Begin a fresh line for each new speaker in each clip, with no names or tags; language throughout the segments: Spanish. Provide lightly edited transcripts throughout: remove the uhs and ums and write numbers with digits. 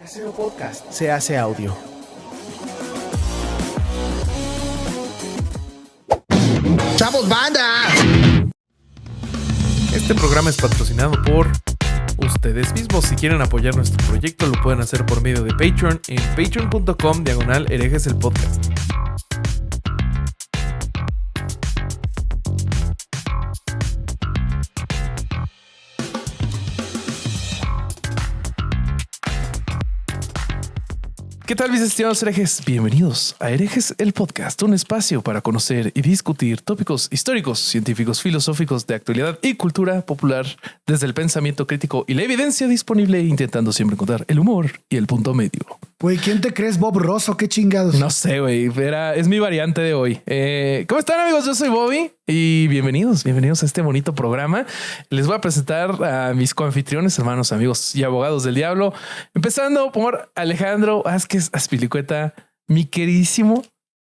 Casero Podcast se hace audio.
¡Chavos, banda!
Este programa es patrocinado por ustedes mismos. Si quieren apoyar nuestro proyecto, lo pueden hacer por medio de Patreon en patreon.com/herejes el podcast. ¿Qué tal, mis estimados herejes? Bienvenidos a Herejes el Podcast, un espacio para conocer y discutir tópicos históricos, científicos, filosóficos, de actualidad y cultura popular desde el pensamiento crítico y la evidencia disponible, intentando siempre encontrar el humor y el punto medio.
Güey, ¿quién te crees, Bob Ross o qué chingados?
No sé, güey, es mi variante de hoy. ¿Cómo están, amigos? Yo soy Bobby y bienvenidos a este bonito programa. Les voy a presentar a mis coanfitriones, hermanos, amigos y abogados del diablo, empezando por Alejandro Vázquez Azpilicueta, mi queridísimo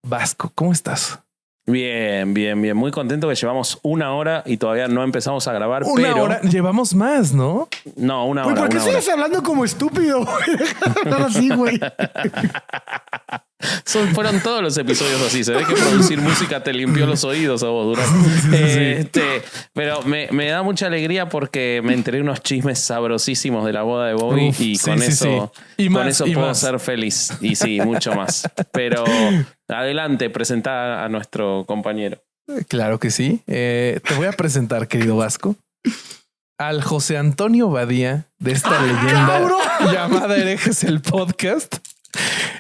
Vasco. ¿Cómo estás?
Bien. Muy contento que llevamos una hora y todavía no empezamos a grabar.
Una hora. Llevamos más, ¿no?
No, una
Güey,
hora.
¿por qué
una
sigues
hora.
hablando como estúpido? Hablar así, güey.
Fueron todos los episodios así. Se ve que producir música te limpió los oídos a vos, Durán. Pero me da mucha alegría porque me enteré unos chismes sabrosísimos de la boda de Bobby.
Uf,
y
sí,
con
sí,
eso,
sí.
con
Más,
eso
y
puedo
más.
ser feliz. Y sí, mucho más. Pero adelante, presenta a nuestro compañero.
Claro que sí. Te voy a presentar, querido Vasco, al José Antonio Badía de esta leyenda
cabrón!
llamada Herejes el Podcast.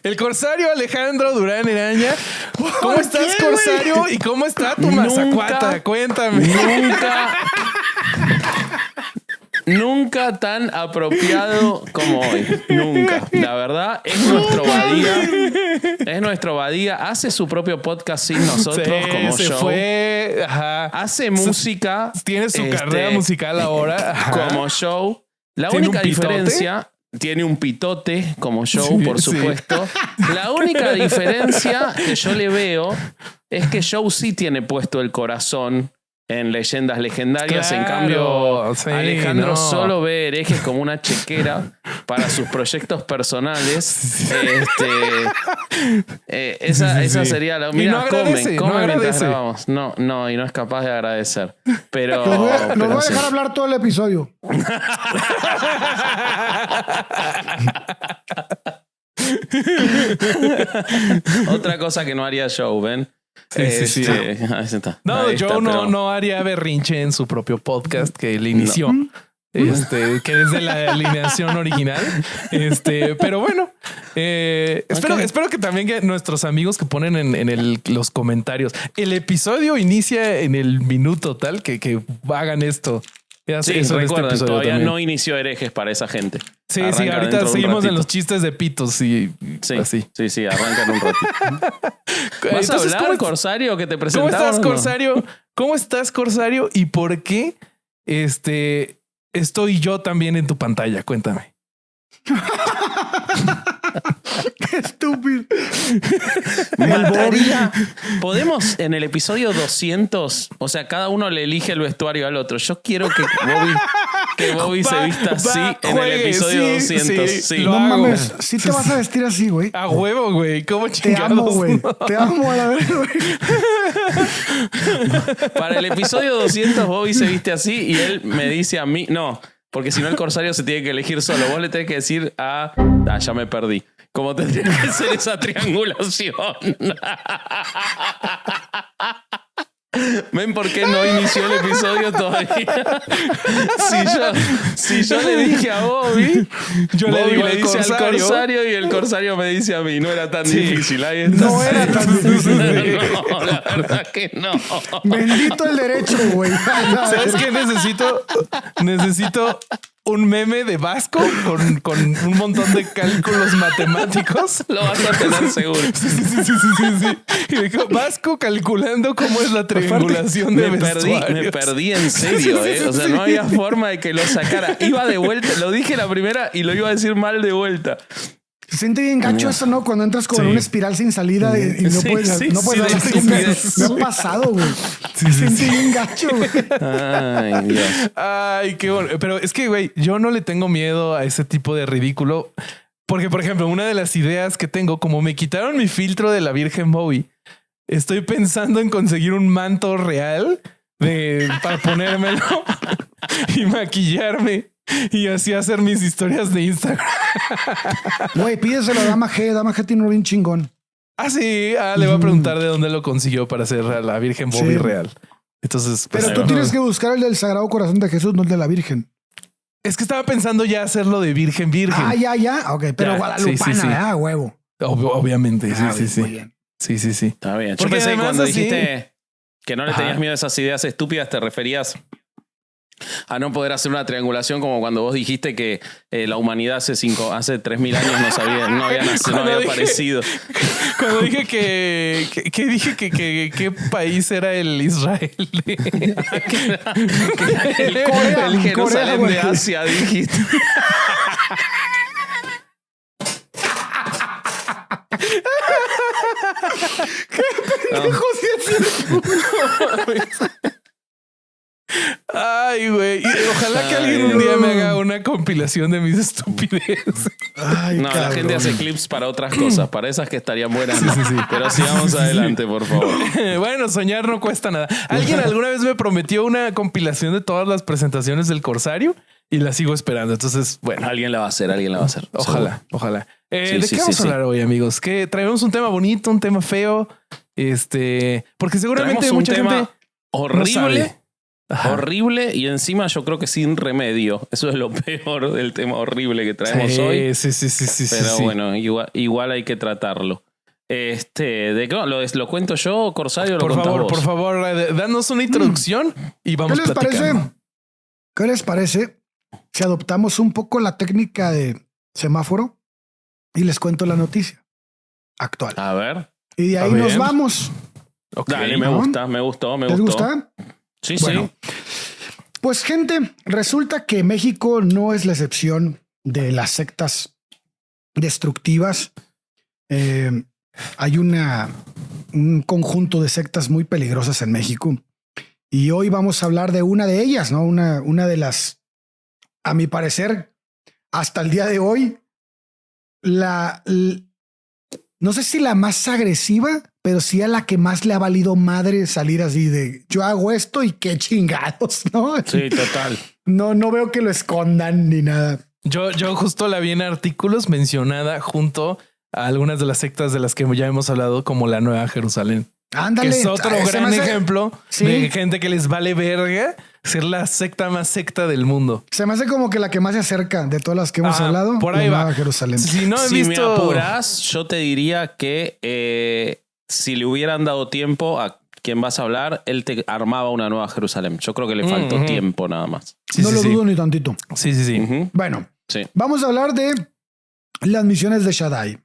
El corsario Alejandro Durán Eraña. ¿Cómo
¿Por
estás,
qué,
corsario?
güey?
¿Y cómo está tu
Nunca-
mazacuata? Cuéntame.
Nunca tan apropiado como hoy. Nunca. La verdad, es nuestro Badía. Es nuestro Badía. Hace su propio podcast sin nosotros como
se
show.
fue. Ajá.
Hace música.
Tiene su carrera musical ahora. Ajá.
Como show. La
¿Tiene
única
un pitote?
diferencia. Tiene un pitote como show,
Sí,
por
sí.
supuesto. La única diferencia que yo le veo es que Show sí tiene puesto el corazón en leyendas legendarias.
Claro,
En cambio,
sí,
Alejandro
no.
solo ve herejes como una chequera para sus proyectos personales. Esa sería la...
Y
Mira,
no agradece,
come
no
mientras
agradece.
grabamos. No, y no es capaz de agradecer. Pero...
Los voy a
pero sí.
dejar hablar todo el episodio.
Otra cosa que no haría Show, ¿ven?
Sí.
Ahí está.
No,
Ahí
yo
está,
no,
pero-
no haría berrinche en su propio podcast que él inició. Que es de la alineación original. Pero bueno, espero que también que nuestros amigos que ponen en los comentarios, el episodio inicia en el minuto tal que hagan esto.
Sí,
Eso en
recuerden,
episodio
todavía
también.
no inició herejes para esa gente.
Sí,
Arranca dentro
ahorita
de un
seguimos en
ratito.
los chistes de pitos y así.
Sí, arrancan un ratito. ¿Vas a
Entonces,
hablar, Corsario, que te
¿Cómo
presentamos?
estás,
no?
Corsario? ¿Cómo estás, Corsario? ¿Y por qué estoy yo también en tu pantalla? Cuéntame.
Qué estúpido.
Mataría. Podemos en el episodio 200, o sea, cada uno le elige el vestuario al otro. Yo quiero que Bobby se vista así en el
juegue,
episodio
sí,
200.
sí,
Sí.
lo
No
hago.
mames, sí te vas a vestir así, güey.
A huevo, güey. ¿Cómo
Te
chingados?
amo, güey. Te amo a la vez, güey.
Para el episodio 200, Bobby se viste así y él me dice a mí, no, porque si no el Corsario se tiene que elegir solo. Vos le tenés que decir ya me perdí. ¿Cómo tendría que ser esa triangulación? ¿Ven por qué no inició el episodio todavía? Si yo le dije a Bobby,
Yo le
Bobby
digo
le
al
dice al
Corsario.
Corsario y el Corsario me dice a mí. No era tan difícil. Ahí está.
No era tan difícil.
No, la verdad que no.
Bendito el derecho, güey.
¿Sabes qué? Necesito un meme de Vasco con un montón de cálculos matemáticos.
Lo vas a tener seguro.
Sí. Y dijo, Vasco calculando cómo es la triangulación de
Me
vestuarios.
perdí en serio, ¿eh? O sea, no había forma de que lo sacara. Iba de vuelta, lo dije la primera y lo iba a decir mal de vuelta.
Se siente bien gacho eso, ¿no? Cuando entras con una espiral sin salida y no
Sí,
puedes,
sí,
no puedes
sí,
hablar.
de estupidez.
Me ha pasado, güey. Se siente bien gacho, güey.
Ay, Dios.
Ay, qué bueno. Pero es que, güey, yo no le tengo miedo a ese tipo de ridículo. Porque, por ejemplo, una de las ideas que tengo, como me quitaron mi filtro de la Virgen Bowie, estoy pensando en conseguir un manto real para ponérmelo y maquillarme y así hacer mis historias de Instagram.
Güey, pídeselo a Dama G. Dama G tiene uno bien chingón.
Ah, sí. Le voy a preguntar de dónde lo consiguió para hacer a la Virgen Bowie real. Entonces, pues,
pero tú tienes que buscar el del Sagrado Corazón de Jesús, no el de la Virgen.
Es que estaba pensando ya hacerlo de Virgen.
Ah, ya. Ok, pero
ya,
guadalupana, huevo.
Obviamente,
Muy
sí.
bien.
Sí.
Está bien. Yo
Porque
pensé que
además
cuando
así-
dijiste que no le tenías miedo a esas ideas estúpidas, te referías a no poder hacer una triangulación, como cuando vos dijiste que la humanidad hace 3.000 años no había aparecido.
Cuando dije que qué país era el Israel
El Jerusalén
Corea,
de Asia, dijiste.
Ay, güey. Y ojalá que alguien un día me haga una compilación de mis estupideces.
Ay,
No, la
cabrón.
gente hace clips para otras cosas, para esas que estarían buenas.
Sí.
Pero sigamos adelante, por favor.
Bueno, soñar no cuesta nada. Alguien alguna vez me prometió una compilación de todas las presentaciones del Corsario y la sigo esperando. Entonces, bueno,
Alguien la va a hacer.
ojalá. ¿De
Sí,
qué vamos
sí.
a hablar hoy, amigos? Que traemos un tema bonito, un tema feo. Porque seguramente
Traemos un
mucha
tema
gente
horrible.
sabe. Ajá.
Horrible y encima yo creo que sin remedio. Eso es lo peor del tema horrible que traemos hoy.
Sí.
Pero bueno, igual hay que tratarlo. ¿Lo cuento yo, Corsario? ¿Lo contás vos?
Por favor, danos una introducción y vamos
¿Qué les
platicando.
parece? ¿Qué les parece si adoptamos un poco la técnica de semáforo y les cuento la noticia actual?
A ver.
Y de ahí
a ver.
nos vamos.
Ok.
Dale,
¿no?
me gustó.
¿Les gusta?
Sí,
Bueno, pues gente, resulta que México no es la excepción de las sectas destructivas. Hay un conjunto de sectas muy peligrosas en México y hoy vamos a hablar de una de ellas, ¿no? Una de las, a mi parecer, hasta el día de hoy, no sé si la más agresiva, pero sí a la que más le ha valido madre salir así de yo hago esto y qué chingados, ¿no?
Sí, total.
No veo que lo escondan ni nada.
Yo justo la vi en artículos mencionada junto a algunas de las sectas de las que ya hemos hablado, como la Nueva Jerusalén.
Ándale.
Que es otro
Se
gran
me hace-
ejemplo
Sí.
de gente que les vale verga ser la secta más secta del mundo.
Se me hace como que la que más se acerca de todas las que hemos hablado.
Por ahí
la
va.
Nueva Jerusalén.
Si no han
Si me
visto...
apuras, yo te diría que si le hubieran dado tiempo a quien vas a hablar, él te armaba una Nueva Jerusalén. Yo creo que le faltó
Ujú.
tiempo nada más.
Sí,
No
sí,
lo
sí.
dudo ni tantito.
Sí.
Ujú.
Bueno,
Sí.
vamos a hablar de las misiones de Shaddai.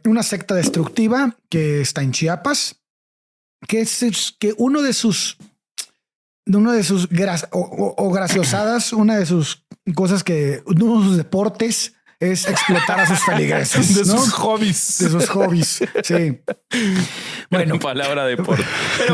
Una secta destructiva que está en Chiapas, que uno de sus graciosadas, una de sus cosas uno de sus deportes es explotar a sus feligreses.
De
¿no?
sus hobbies.
De sus hobbies. Sí.
Bueno, palabra de deporte.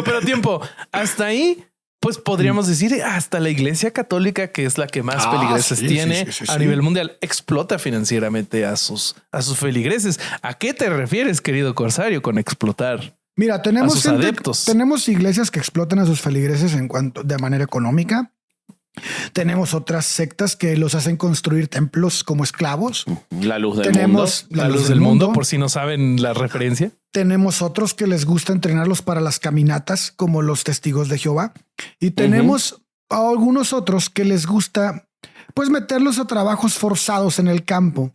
Pero tiempo, hasta ahí, pues podríamos decir hasta la Iglesia Católica, que es la que más feligreses
sí,
tiene
sí,
a nivel mundial, explota financieramente a sus feligreses. ¿A qué te refieres, querido Corsario, con explotar?
Mira, tenemos
sus adeptos.
tenemos iglesias que explotan a sus feligreses de manera económica. Tenemos otras sectas que los hacen construir templos como esclavos.
La luz del
Tenemos
La luz del mundo, por si no saben la referencia.
Tenemos otros que les gusta entrenarlos para las caminatas, como los testigos de Jehová. Y tenemos a algunos otros que les gusta, pues, meterlos a trabajos forzados en el campo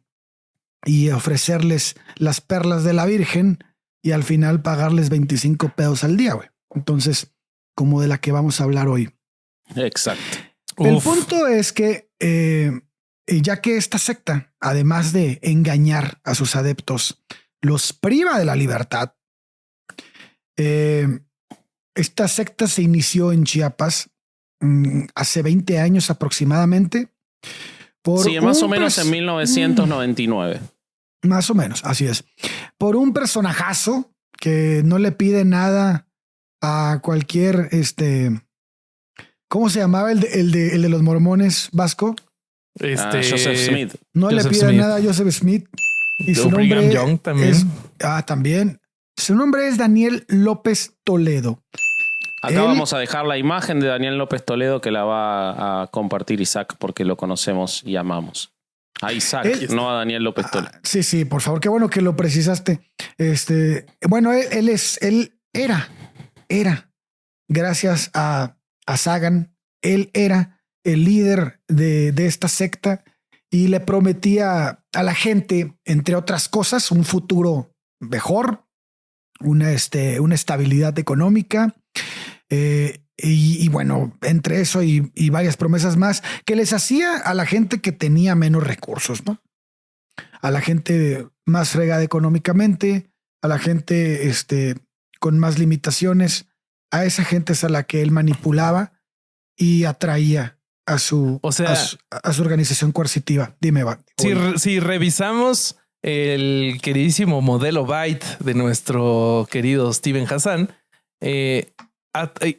y ofrecerles las perlas de la Virgen y al final pagarles 25 pesos al día, güey. Entonces, como de la que vamos a hablar hoy.
mundo. Exacto.
El
Uf.
punto es que ya que esta secta, además de engañar a sus adeptos, los priva de la libertad, esta secta se inició en Chiapas hace 20 años aproximadamente.
Sí, más o menos en 1999.
Más o menos, así es. Por un personajazo que no le pide nada a cualquier, ¿cómo se llamaba el de los mormones, Vasco?
Joseph Smith.
No
Joseph
le pida
Smith.
nada a Joseph Smith. Y su
Brigham
nombre
Young también.
también. Su nombre es Daniel López Toledo.
Acá
Él-
vamos a dejar la imagen de Daniel López Toledo que la va a compartir Isaac porque lo conocemos y amamos. A Isaac,
Él-
no a Daniel López Toledo.
Sí, por favor, qué bueno que lo precisaste. Bueno, él era, gracias a Sagan, él era el líder de esta secta y le prometía a la gente, entre otras cosas, un futuro mejor, una estabilidad económica. Y bueno, entre eso y varias promesas más que les hacía a la gente que tenía menos recursos, ¿no? A la gente más fregada económicamente, a la gente con más limitaciones, a esa gente es a la que él manipulaba y atraía a su,
O sea-
a su organización coercitiva. Dime, va.
Si revisamos el queridísimo modelo Byte de nuestro querido Steven Hassan,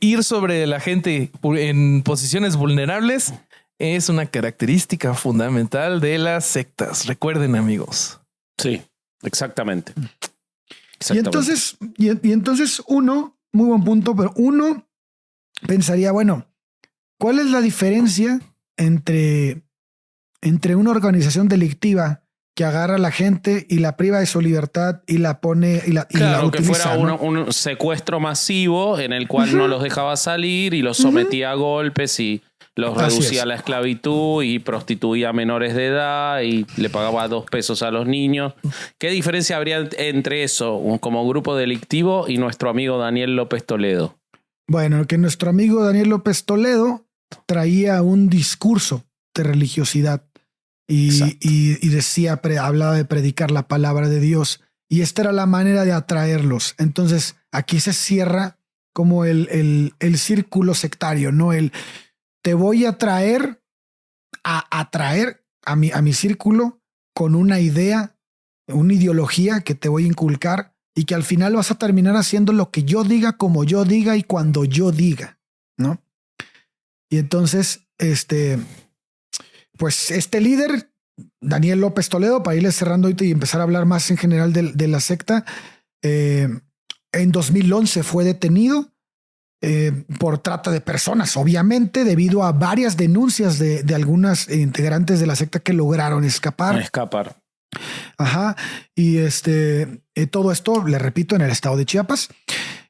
ir sobre la gente en posiciones vulnerables es una característica fundamental de las sectas. Recuerden, amigos.
Sí, exactamente.
Y entonces uno, muy buen punto, pero uno pensaría, bueno, ¿cuál es la diferencia entre una organización delictiva que agarra a la gente y la priva de su libertad y la pone y la
Claro, que
utiliza,
fuera
¿no?
un secuestro masivo en el cual no los dejaba salir y los sometía a golpes y los
Así
reducía
es.
a la esclavitud y prostituía a menores de edad y le pagaba 2 pesos a los niños. ¿Qué diferencia habría entre eso como grupo delictivo y nuestro amigo Daniel López Toledo?
Bueno, que nuestro amigo Daniel López Toledo traía un discurso de religiosidad y decía, hablaba de predicar la palabra de Dios y esta era la manera de atraerlos. Entonces aquí se cierra como el círculo sectario, ¿no? Te voy a atraer a mi círculo con una idea, una ideología que te voy a inculcar y que al final vas a terminar haciendo lo que yo diga, como yo diga y cuando yo diga, ¿no? Y entonces, pues este líder, Daniel López Toledo, para irle cerrando ahorita y empezar a hablar más en general de la secta, en 2011 fue detenido por trata de personas, obviamente, debido a varias denuncias de algunas integrantes de la secta que lograron escapar. Ajá. Y todo esto, le repito, en el estado de Chiapas.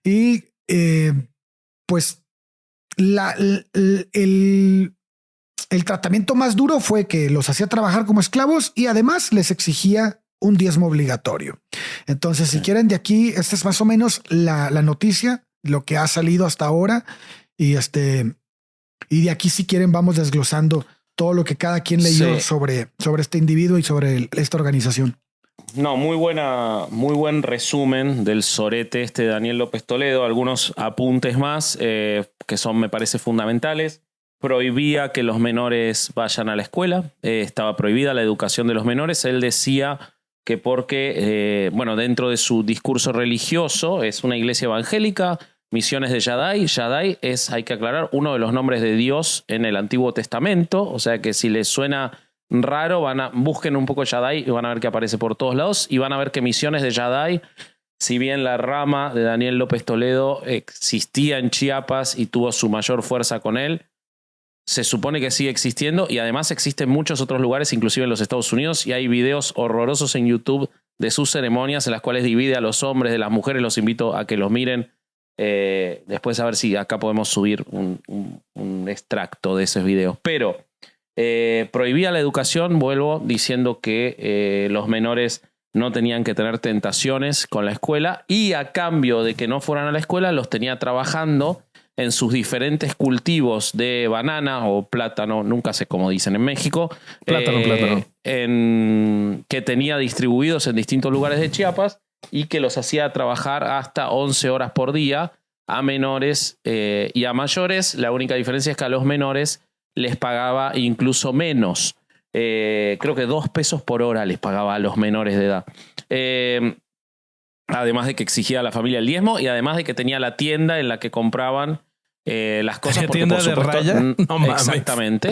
Y pues el tratamiento más duro fue que los hacía trabajar como esclavos y además les exigía un diezmo obligatorio. Entonces, si quieren, de aquí, esta es más o menos la noticia, lo que ha salido hasta ahora. Y de aquí, si quieren, vamos desglosando todo lo que cada quien leyó sobre este individuo y sobre esta organización.
No, muy buen resumen del sorete de Daniel López Toledo. Algunos apuntes más que son, me parece, fundamentales. Prohibía que los menores vayan a la escuela. Estaba prohibida la educación de los menores. Él decía que porque, dentro de su discurso religioso, es una iglesia evangélica, Misiones de Shaddai. Shaddai es, hay que aclarar, uno de los nombres de Dios en el Antiguo Testamento. O sea que si les suena raro, busquen un poco Shaddai y van a ver que aparece por todos lados. Y van a ver que Misiones de Shaddai, si bien la rama de Daniel López Toledo existía en Chiapas y tuvo su mayor fuerza con él, se supone que sigue existiendo y además existe en muchos otros lugares, inclusive en los Estados Unidos, y hay videos horrorosos en YouTube de sus ceremonias en las cuales divide a los hombres de las mujeres. Los invito a que los miren. Después a ver si acá podemos subir un extracto de esos videos. Pero prohibía la educación, vuelvo diciendo que los menores no tenían que tener tentaciones con la escuela y a cambio de que no fueran a la escuela los tenía trabajando en sus diferentes cultivos de banana o plátano, nunca sé cómo dicen en México,
Plátano.
Que tenía distribuidos en distintos lugares de Chiapas y que los hacía trabajar hasta 11 horas por día a menores y a mayores. La única diferencia es que a los menores les pagaba incluso menos. Creo que 2 pesos por hora les pagaba a los menores de edad. Además de que exigía a la familia el diezmo y además de que tenía la tienda en la que compraban las cosas
¿La
porque
tienda
por
de
supuesto
raya? No mames.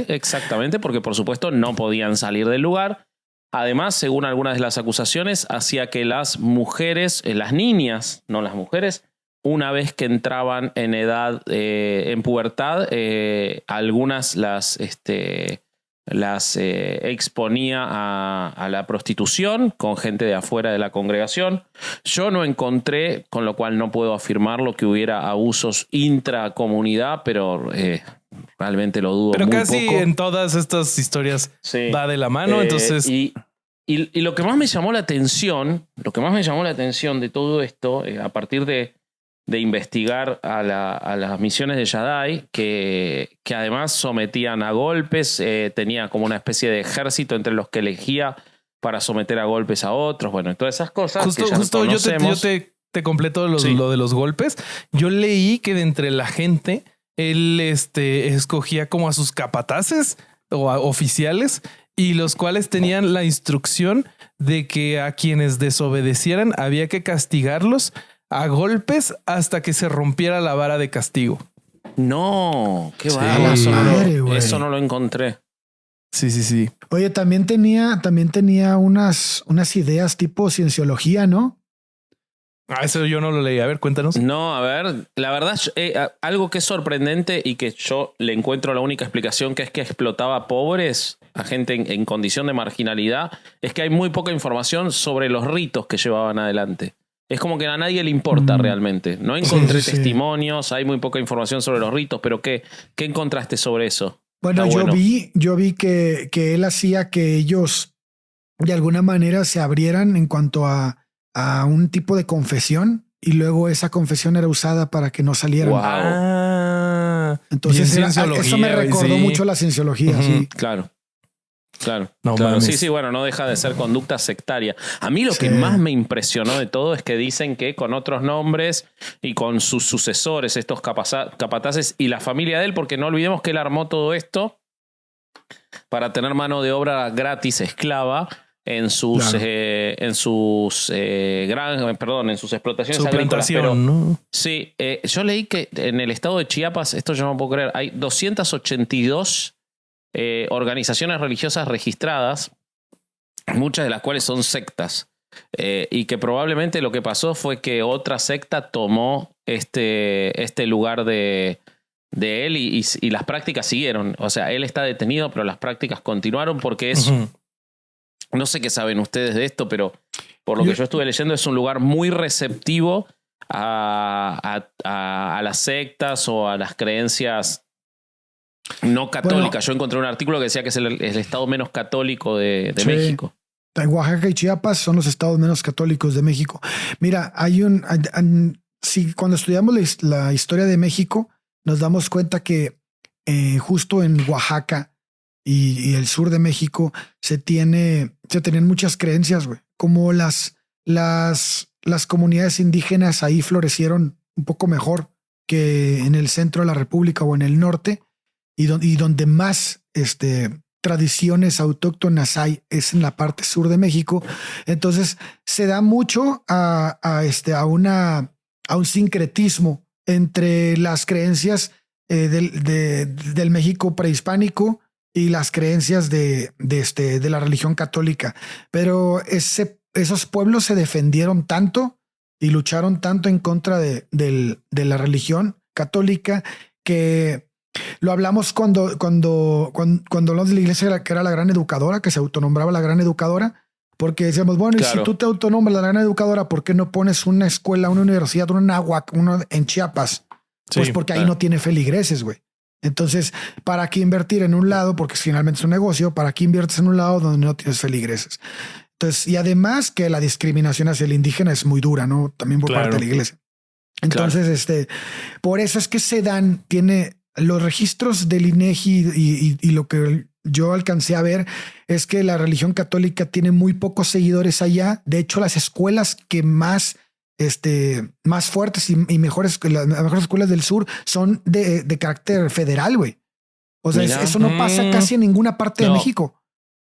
exactamente, porque por supuesto no podían salir del lugar. Además, según algunas de las acusaciones, hacía que las mujeres, las niñas, no las mujeres, una vez que entraban en edad, en pubertad, algunas las exponía a la prostitución con gente de afuera de la congregación. Yo no encontré, con lo cual no puedo afirmarlo, que hubiera abusos intracomunidad, pero realmente lo dudo
Pero
muy
casi
poco.
en todas estas historias
Sí.
va de la mano, entonces...
Y lo que más me llamó la atención, de todo esto, a partir de investigar a las misiones de Shaddai, que además sometían a golpes, tenía como una especie de ejército entre los que elegía para someter a golpes a otros, bueno, todas esas cosas
Justo
que ya
yo te completo
Sí.
lo de los golpes. Yo leí que de entre la gente, él escogía como a sus capataces o a oficiales, y los cuales tenían la instrucción de que a quienes desobedecieran había que castigarlos a golpes hasta que se rompiera la vara de castigo.
No, qué
Sí.
bárbaro,
Madre, güey.
eso no lo encontré.
Sí.
Oye, también tenía unas ideas tipo cienciología, ¿no?
Eso yo no lo leí. A ver, cuéntanos.
No, a ver, la verdad, algo que es sorprendente y que yo le encuentro la única explicación, que es que explotaba pobres, a gente en condición de marginalidad, es que hay muy poca información sobre los ritos que llevaban adelante. Es como que a nadie le importa realmente. No encontré
Sí.
testimonios, hay muy poca información sobre los ritos, pero ¿qué encontraste sobre eso?
Bueno,
Está bueno.
yo vi que él hacía que ellos de alguna manera se abrieran en cuanto a un tipo de confesión, y luego esa confesión era usada para que no salieran.
Wow.
Ah,
Entonces
bien
eso me
cienciología,
recordó
sí.
mucho la cienciología.
Ujú.
Sí.
Claro.
No mames.
Sí, bueno, no deja de ser conducta sectaria. A mí lo
Sí.
que más me impresionó de todo es que dicen que con otros nombres y con sus sucesores, estos capataces y la familia de él, porque no olvidemos que él armó todo esto para tener mano de obra gratis, esclava, en sus
Claro.
en sus explotaciones agrícolas.
Suplantación,
Pero
¿no?
sí, yo leí que en el estado de Chiapas, esto yo no puedo creer, hay 282 organizaciones religiosas registradas, muchas de las cuales son sectas, y que probablemente lo que pasó fue que otra secta tomó este lugar de él y las prácticas siguieron. O sea, él está detenido, pero las prácticas continuaron porque es...
Ujú.
No sé qué saben ustedes de esto, pero por lo que yo estuve leyendo es un lugar muy receptivo a las sectas o a las creencias no católicas.
Bueno,
yo encontré un artículo que decía que es el estado menos católico de
Sí.
México.
Oaxaca y Chiapas son los estados menos católicos de México. Mira, si cuando estudiamos la historia de México, nos damos cuenta que justo en Oaxaca y el sur de México se tenían muchas creencias, güey. Como las comunidades indígenas ahí florecieron un poco mejor que en el centro de la República o en el norte, y donde más tradiciones autóctonas hay es en la parte sur de México. Entonces se da mucho a un sincretismo entre las creencias del México prehispánico y las creencias de la religión católica. Pero esos pueblos se defendieron tanto y lucharon tanto en contra de la religión católica, que lo hablamos cuando hablamos de la iglesia, que era la gran educadora, que se autonombraba la gran educadora, porque decíamos, bueno,
Claro.
y si tú te autonombras la gran educadora, ¿por qué no pones una escuela, una universidad, una náhuatl, uno en Chiapas? Pues
Sí,
porque ahí
claro.
no tiene feligreses, güey. Entonces, ¿para qué invertir en un lado? Porque finalmente es un negocio. ¿Para qué inviertes en un lado donde no tienes feligreses? Entonces, y además que la discriminación hacia el indígena es muy dura, ¿no? También por
Claro.
parte de la iglesia. Entonces, por eso es que tiene los registros del INEGI y lo que yo alcancé a ver es que la religión católica tiene muy pocos seguidores allá. De hecho, las escuelas que más fuertes y mejores, las mejores escuelas del sur son de carácter federal, güey. O sea,
Mira.
eso no pasa casi en ninguna parte de
No.
México,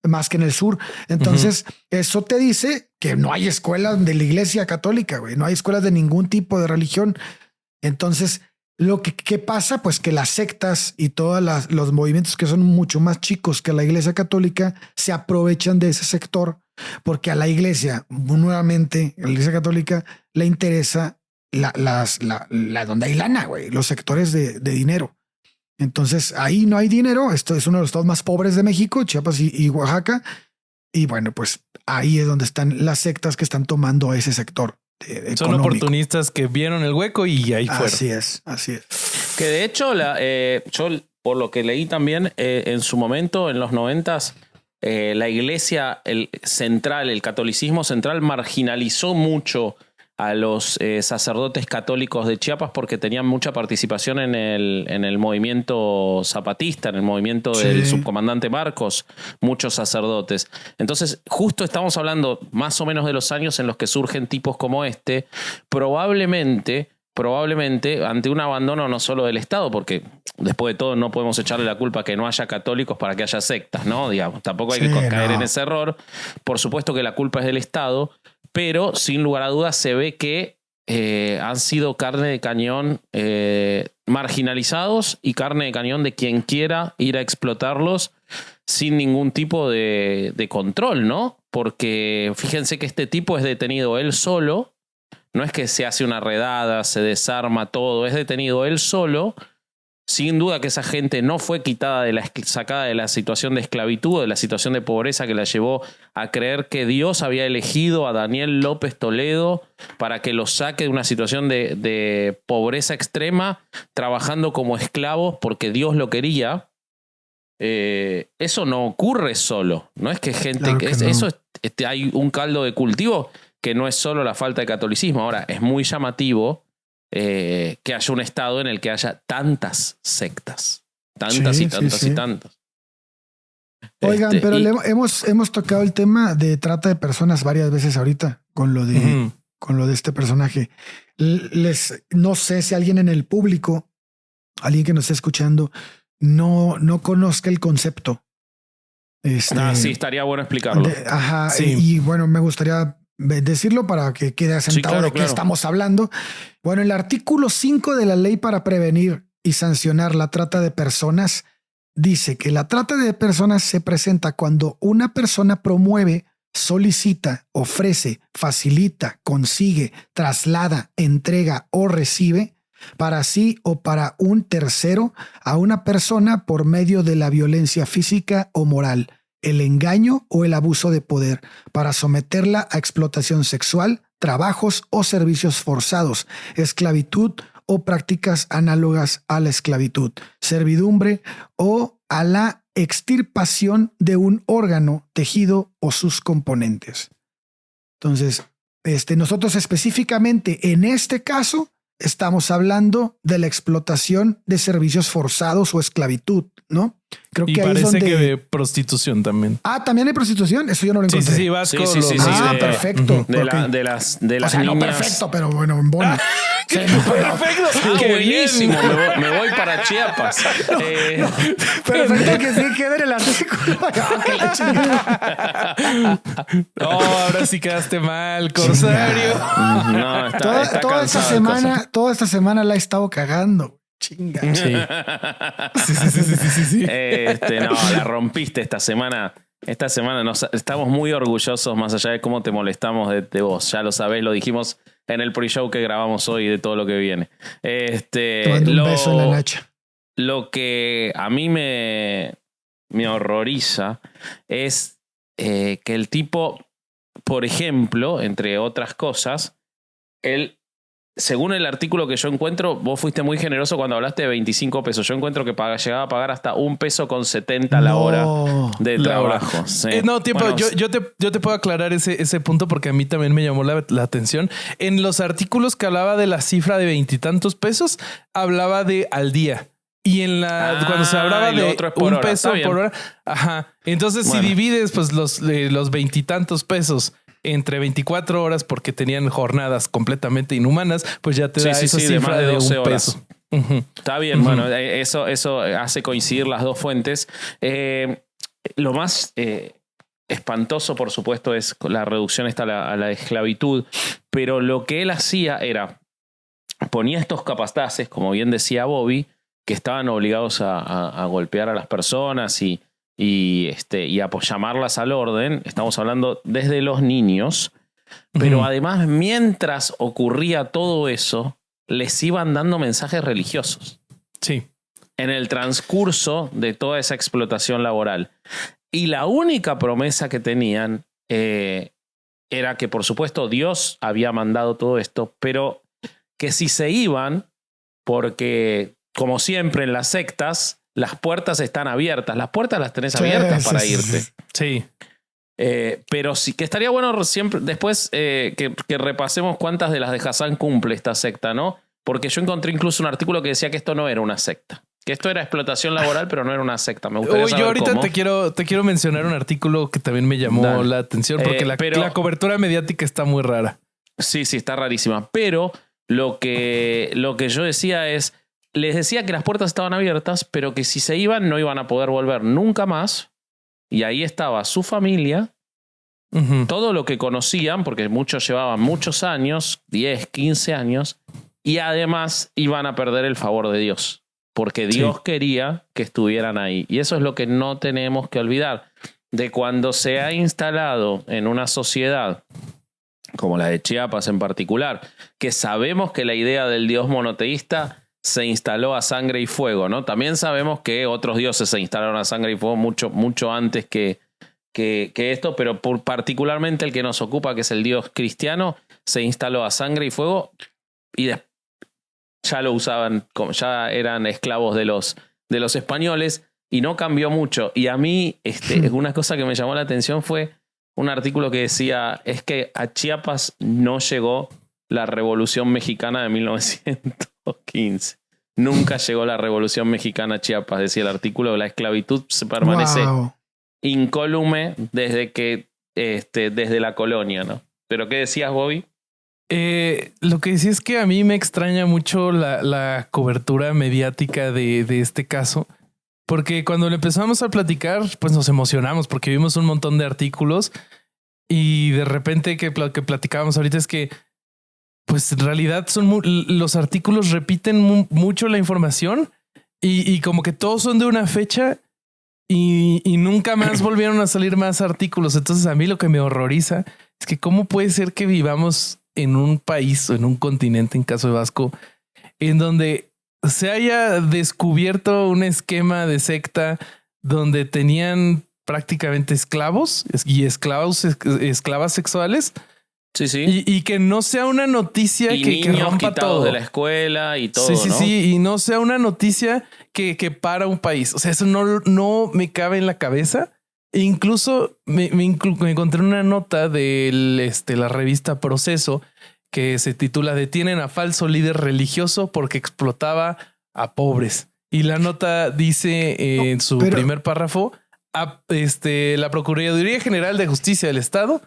más que en el sur. Entonces, eso te dice que no hay escuelas de la iglesia católica, güey. No hay escuelas de ningún tipo de religión. Entonces, ¿Qué pasa? Pues que las sectas y todos los movimientos que son mucho más chicos que la Iglesia Católica se aprovechan de ese sector porque a la Iglesia, nuevamente, a la Iglesia Católica le interesa donde hay lana, güey, los sectores de dinero. Entonces ahí no hay dinero. Esto es uno de los estados más pobres de México, Chiapas y Oaxaca. Y bueno, pues ahí es donde están las sectas que están tomando ese sector.
Son oportunistas que vieron el hueco y ahí fueron.
Así es.
Que de hecho, yo por lo que leí también, en su momento, en los 90s, la iglesia el catolicismo central marginalizó mucho a los sacerdotes católicos de Chiapas porque tenían mucha participación en el movimiento zapatista, en el movimiento del subcomandante Marcos, muchos sacerdotes. Entonces, justo estamos hablando más o menos de los años en los que surgen tipos como este, probablemente ante un abandono no solo del Estado, porque después de todo no podemos echarle la culpa a que no haya católicos para que haya sectas, ¿no? Digamos, tampoco hay que caer en ese error. Por supuesto que la culpa es del Estado, pero sin lugar a dudas se ve que han sido carne de cañón marginalizados y carne de cañón de quien quiera ir a explotarlos sin ningún tipo de control, ¿no? Porque fíjense que este tipo es detenido él solo, no es que se hace una redada, se desarma todo, es detenido él solo. Sin duda que esa gente no fue sacada de la situación de esclavitud, de la situación de pobreza que la llevó a creer que Dios había elegido a Daniel López Toledo para que los saque de una situación de pobreza extrema, trabajando como esclavos porque Dios lo quería. Eso no ocurre solo. No es que gente... Claro que no. Eso hay un caldo de cultivo que no es solo la falta de catolicismo. Ahora, es muy llamativo que haya un estado en el que haya tantas sectas. Tantas y tantas.
Oigan, pero hemos tocado el tema de trata de personas varias veces ahorita con lo de este personaje. No sé si alguien en el público, alguien que nos esté escuchando, no conozca el concepto.
Sí, estaría bueno explicarlo.
Y bueno, me gustaría decirlo para que quede asentado de qué estamos hablando. Bueno, el artículo 5 de la ley para prevenir y sancionar la trata de personas dice que la trata de personas se presenta cuando una persona promueve, solicita, ofrece, facilita, consigue, traslada, entrega o recibe para sí o para un tercero a una persona por medio de la violencia física o moral, el engaño o el abuso de poder, para someterla a explotación sexual, trabajos o servicios forzados, esclavitud o prácticas análogas a la esclavitud, servidumbre o a la extirpación de un órgano, tejido o sus componentes. Entonces, nosotros específicamente en este caso estamos hablando de la explotación de servicios forzados o esclavitud, ¿no? Creo que
parece ahí es donde... que de prostitución también.
¿También hay prostitución? Eso yo no lo encontré.
Sí, vas con
perfecto.
De las o sea, niñas.
No perfecto, pero bueno, en bono.
Perfecto. Qué buenísimo. Me voy para Chiapas.
Perfecto que sí quede en el artículo.
Ahora sí quedaste mal, Corsario.
No, está
toda esta semana la he estado cagando. Chinga.
Sí.
No, la rompiste esta semana. Esta semana estamos muy orgullosos, más allá de cómo te molestamos de vos. Ya lo sabés, lo dijimos en el pre-show que grabamos hoy de todo lo que viene.
Te mando un beso en la nacha.
Lo que a mí me horroriza es que el tipo, por ejemplo, entre otras cosas, él... Según el artículo que yo encuentro, vos fuiste muy generoso cuando hablaste de 25 pesos. Yo encuentro que llegaba a pagar hasta $1.70 la hora de trabajo. Sí.
Bueno, yo te puedo aclarar ese punto porque a mí también me llamó la atención. En los artículos que hablaba de la cifra de 20 y tantos pesos, hablaba de al día. Y cuando se hablaba de $1 peso por hora, entonces si divides pues los 20 y tantos pesos entre 24 horas porque tenían jornadas completamente inhumanas, pues ya te da esa cifra de 12 horas.
Está bien, bueno, eso hace coincidir las dos fuentes. Lo más espantoso, por supuesto, es la reducción a la esclavitud, pero lo que él hacía era, ponía estos capataces, como bien decía Bobby, que estaban obligados a golpear a las personas y a llamarlas al orden. Estamos hablando desde los niños. Pero además, mientras ocurría todo eso, les iban dando mensajes religiosos.
Sí.
En el transcurso de toda esa explotación laboral. Y la única promesa que tenían era que, por supuesto, Dios había mandado todo esto, pero que si se iban, porque, como siempre en las sectas, las puertas están abiertas. Las puertas las tenés abiertas para irte.
Sí.
Pero sí que estaría bueno siempre después que repasemos cuántas de las de Hassan cumple esta secta, ¿no? Porque yo encontré incluso un artículo que decía que esto no era una secta. Que esto era explotación laboral, pero no era una secta. Me gustaría saber
yo ahorita
cómo.
te quiero mencionar un artículo que también me llamó la atención porque la cobertura mediática está muy rara.
Sí, está rarísima. Pero lo que yo decía es, les decía que las puertas estaban abiertas, pero que si se iban no iban a poder volver nunca más. Y ahí estaba su familia, todo lo que conocían, porque muchos llevaban muchos años, 10, 15 años, y además iban a perder el favor de Dios. Porque Dios quería que estuvieran ahí. Y eso es lo que no tenemos que olvidar. De cuando se ha instalado en una sociedad, como la de Chiapas en particular, que sabemos que la idea del Dios monoteísta se instaló a sangre y fuego, ¿no? También sabemos que otros dioses se instalaron a sangre y fuego mucho antes que esto, pero particularmente el que nos ocupa, que es el Dios cristiano, se instaló a sangre y fuego y ya lo usaban, ya eran esclavos de los españoles y no cambió mucho. Y a mí una cosa que me llamó la atención fue un artículo que decía, es que a Chiapas no llegó la Revolución Mexicana de 1915. Nunca llegó la Revolución Mexicana a Chiapas, decía el artículo. La esclavitud se permanece incólume desde la colonia, ¿no? ¿Pero qué decías, Bobby?
Lo que decía es que a mí me extraña mucho la cobertura mediática de este caso, porque cuando le empezamos a platicar, pues nos emocionamos porque vimos un montón de artículos y de repente que platicábamos ahorita es que pues en realidad los artículos repiten mucho la información y como que todos son de una fecha y nunca más volvieron a salir más artículos. Entonces a mí lo que me horroriza es que cómo puede ser que vivamos en un país o en un continente, en caso de Vasco, en donde se haya descubierto un esquema de secta donde tenían prácticamente esclavos y esclavas sexuales. Sí. Y que no sea una noticia que rompa todo
de la escuela y todo.
Sí. Y no sea una noticia que para un país. O sea, eso no me cabe en la cabeza. E incluso me encontré una nota de la revista Proceso que se titula "Detienen a falso líder religioso porque explotaba a pobres". Y la nota dice en su primer párrafo, la Procuraduría General de Justicia del Estado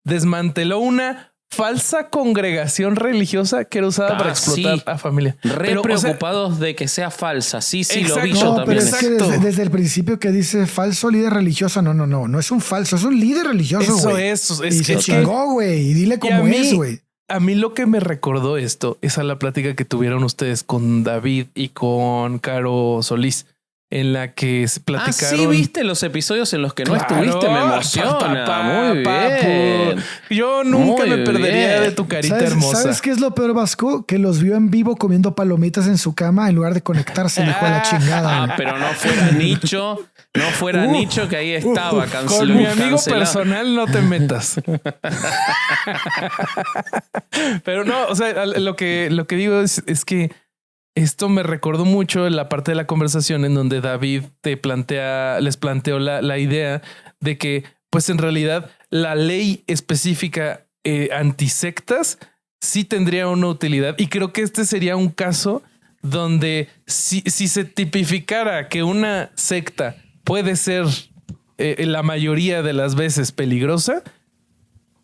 desmanteló una falsa congregación religiosa que era usada para explotar a familia.
Preocupados de que sea falsa. Sí,
exacto,
lo vi yo también.
Pero es que desde el principio que dice falso líder religioso, no es un falso, es un líder religioso, güey.
Eso
es. Y se chingó, güey, y dile cómo es, güey.
A mí lo que me recordó esto es a la plática que tuvieron ustedes con David y con Caro Solís, en la que se platicaron.
Sí, viste los episodios en los que no estuviste, me emociona. Muy bien.
Yo nunca me perdería de tu carita hermosa.
¿Sabes qué es lo peor, Vasco? Que los vio en vivo comiendo palomitas en su cama en lugar de conectarse, hijo de la chingada.
Pero no fuera Nicho, que ahí estaba.
Con mi amigo personal no te metas. Pero no, o sea, lo que digo es que esto me recordó mucho en la parte de la conversación en donde David les planteó la idea de que, pues en realidad, la ley específica antisectas sí tendría una utilidad. Y creo que este sería un caso donde si se tipificara que una secta puede ser la mayoría de las veces peligrosa,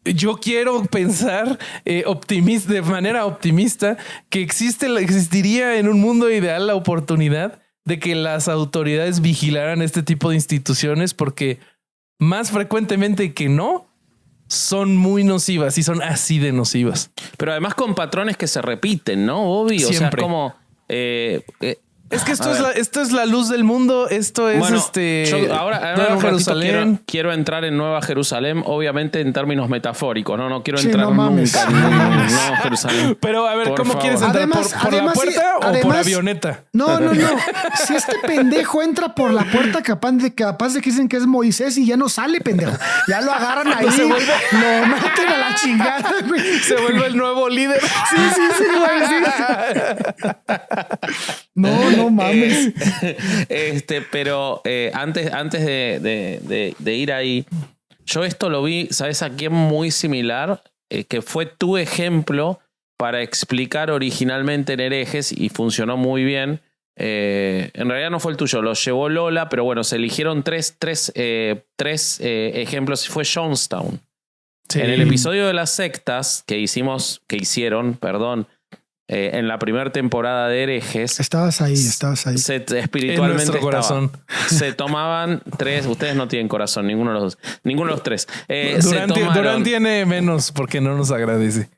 yo quiero pensar de manera optimista que existiría en un mundo ideal la oportunidad de que las autoridades vigilaran este tipo de instituciones, porque más frecuentemente que no, son muy nocivas y son así de nocivas.
Pero además con patrones que se repiten, ¿no, Bobby? O sea, es
Siempre.
como...
Es que
A ver.
esto es la luz del mundo. Esto es
Bueno,
yo,
ahora
Nueva
en un ratito
Jerusalén.
quiero entrar en Nueva Jerusalén, obviamente en términos metafóricos, no quiero
Sí,
entrar
no mames.
nunca en Nueva Jerusalén.
Pero a ver,
Por
¿cómo
favor.
quieres entrar?
Además-
¿Por la
además,
puerta o por
además-
avioneta?
No. Si este pendejo entra por la puerta capaz de que dicen que es Moisés y ya no sale, pendejo. Ya lo agarran ahí,
Se vuelve-
lo meten a la chingada, güey.
Se vuelve el nuevo líder.
Sí, güey, sí. No mames.
Pero antes de ir ahí, yo esto lo vi, ¿sabes a quién muy similar? Que fue tu ejemplo para explicar originalmente en Herejes y funcionó muy bien. En realidad no fue el tuyo, lo llevó Lola, pero bueno, se eligieron tres ejemplos y fue Jonestown.
Sí.
En el episodio de las sectas que hicieron, en la primera temporada de Herejes,
Estabas ahí.
espiritualmente
En nuestro
estaba.
corazón.
Se tomaban 3. Ustedes no tienen corazón, ninguno de los dos. Ninguno de los 3.
Durán tiene menos porque no nos agradece.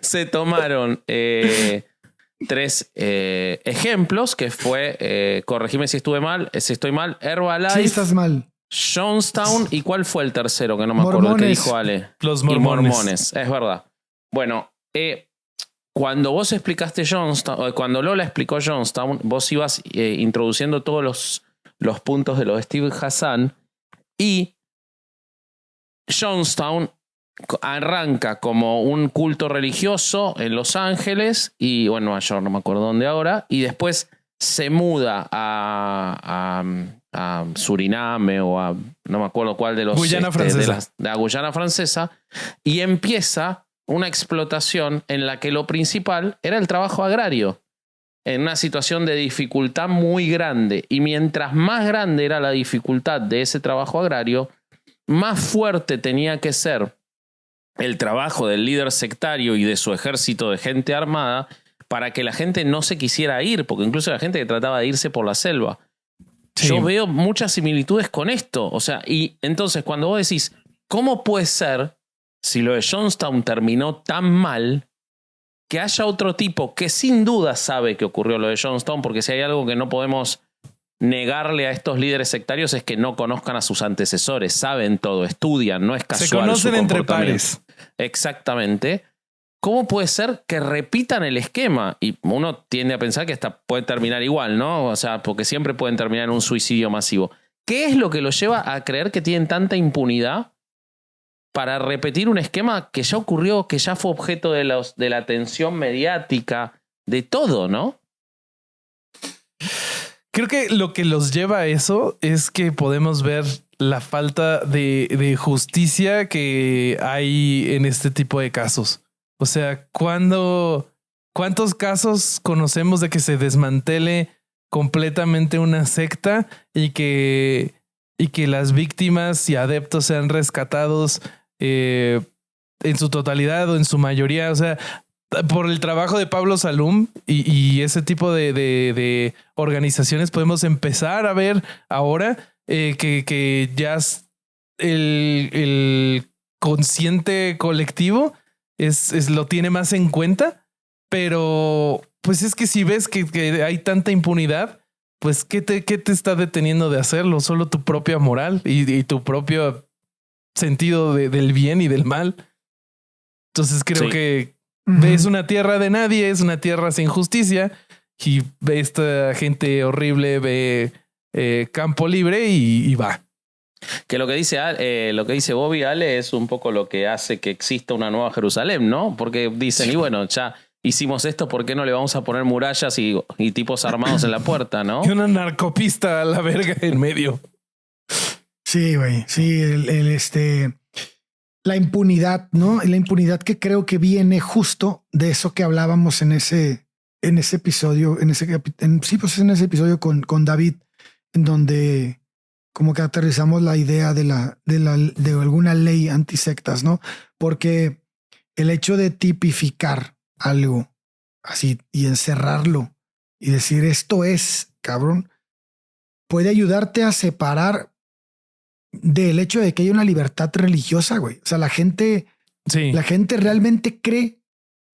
Se tomaron 3 ejemplos que fue, corregime si estoy mal, Herbalife,
Sí, estás mal.
Jonestown, ¿y cuál fue el tercero que no me acuerdo el que
Mormones.
dijo Ale?
Los
Y
mormones.
mormones, es verdad. Bueno, cuando vos explicaste Jonestown, cuando Lola explicó Jonestown, vos ibas introduciendo todos los puntos de los de Steve Hassan, y Jonestown arranca como un culto religioso en Los Ángeles y bueno, Nueva York, no me acuerdo dónde ahora, y después se muda a Suriname o a no me acuerdo cuál de los
Guyana Francesa.
de la Guyana Francesa, y empieza una explotación en la que lo principal era el trabajo agrario, en una situación de dificultad muy grande, y mientras más grande era la dificultad de ese trabajo agrario, más fuerte tenía que ser el trabajo del líder sectario y de su ejército de gente armada para que la gente no se quisiera ir, porque incluso la gente que trataba de irse por la selva.
Sí.
Yo veo muchas similitudes con esto. O sea, y entonces cuando vos decís, ¿cómo puede ser, si lo de Jonestown terminó tan mal, que haya otro tipo que sin duda sabe que ocurrió lo de Jonestown? Porque si hay algo que no podemos negarle a estos líderes sectarios es que no conozcan a sus antecesores, saben todo, estudian, no es casual.
Se conocen
su
entre
comportamiento.
pares.
Exactamente. ¿Cómo puede ser que repitan el esquema? Y uno tiende a pensar que esta puede terminar igual, ¿no? O sea, porque siempre pueden terminar en un suicidio masivo. ¿Qué es lo que los lleva a creer que tienen tanta impunidad para repetir un esquema que ya ocurrió, que ya fue objeto de la atención mediática, de todo, ¿no?
Creo que lo que los lleva a eso es que podemos ver la falta de justicia que hay en este tipo de casos. O sea, ¿cuántos casos conocemos de que se desmantele completamente una secta y que las víctimas y adeptos sean rescatados en su totalidad o en su mayoría? O sea, por el trabajo de Pablo Salum y ese tipo de organizaciones podemos empezar a ver ahora que ya el consciente colectivo lo tiene más en cuenta, pero pues es que si ves que hay tanta impunidad, pues ¿qué te está deteniendo de hacerlo? Solo tu propia moral y tu propio sentido del bien y del mal. Entonces creo que es una tierra de nadie, es una tierra sin justicia, y ve esta gente horrible, ve campo libre y va.
Que lo que dice Bobby, Ale, es un poco lo que hace que exista una nueva Jerusalén, ¿no? Porque dicen, y bueno, ya hicimos esto, ¿por qué no le vamos a poner murallas y tipos armados en la puerta, no?
Y una narcopista a la verga en medio.
Sí, güey. Sí, la impunidad, ¿no? La impunidad que creo que viene justo de eso que hablábamos en ese episodio, en ese episodio con David, en donde como que aterrizamos la idea de alguna ley antisectas, ¿no? Porque el hecho de tipificar algo así y encerrarlo y decir esto es, cabrón, puede ayudarte a separar del hecho de que hay una libertad religiosa, güey. O sea, la gente realmente cree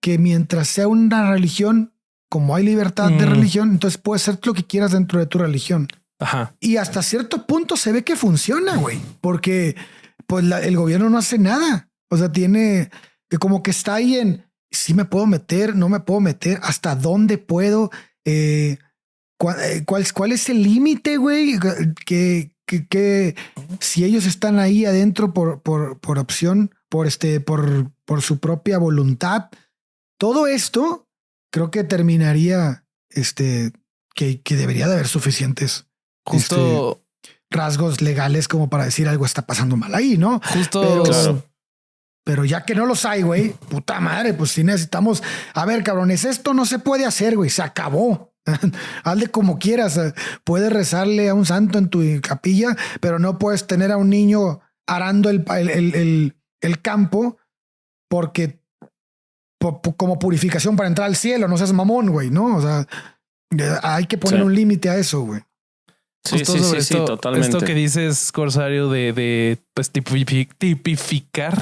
que mientras sea una religión, como hay libertad de religión, entonces puedes hacer lo que quieras dentro de tu religión.
Ajá.
Y hasta cierto punto se ve que funciona, güey, porque pues el gobierno no hace nada. O sea, tiene que como que está ahí en si me puedo meter, no me puedo meter, hasta dónde puedo, cuál es el límite, güey, que si ellos están ahí adentro por opción, por su propia voluntad, todo esto creo que terminaría que debería de haber suficientes
justo
rasgos legales como para decir algo está pasando mal ahí, ¿no?
Justo.
Pero ya que no los hay, güey, puta madre, pues sí necesitamos. A ver, cabrones, esto no se puede hacer, güey, se acabó. Hazle como quieras. Puedes rezarle a un santo en tu capilla, pero no puedes tener a un niño arando el campo porque como purificación para entrar al cielo. No seas mamón, güey, ¿no? O sea, hay que poner un límite a eso, güey.
Sí, totalmente.
Esto que dices, Corsario, de pues, tipificar.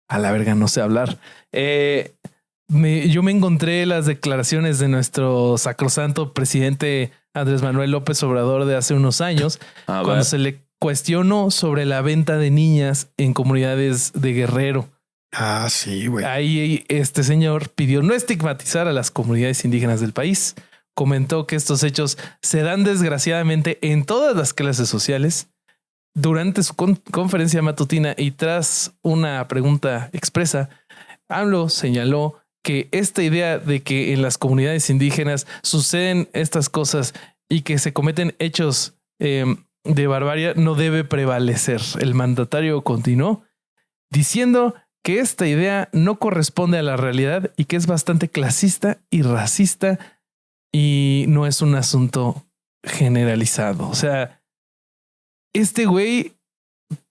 A la verga, no sé hablar. Yo me encontré las declaraciones de nuestro sacrosanto presidente Andrés Manuel López Obrador de hace unos años, cuando se le cuestionó sobre la venta de niñas en comunidades de Guerrero.
Ah, sí, güey.
Ahí este señor pidió no estigmatizar a las comunidades indígenas del país. Comentó que estos hechos se dan desgraciadamente en todas las clases sociales. Durante su conferencia matutina y tras una pregunta expresa, AMLO señaló que esta idea de que en las comunidades indígenas suceden estas cosas y que se cometen hechos de barbarie no debe prevalecer. El mandatario continuó diciendo que esta idea no corresponde a la realidad y que es bastante clasista y racista y no es un asunto generalizado. O sea, este güey,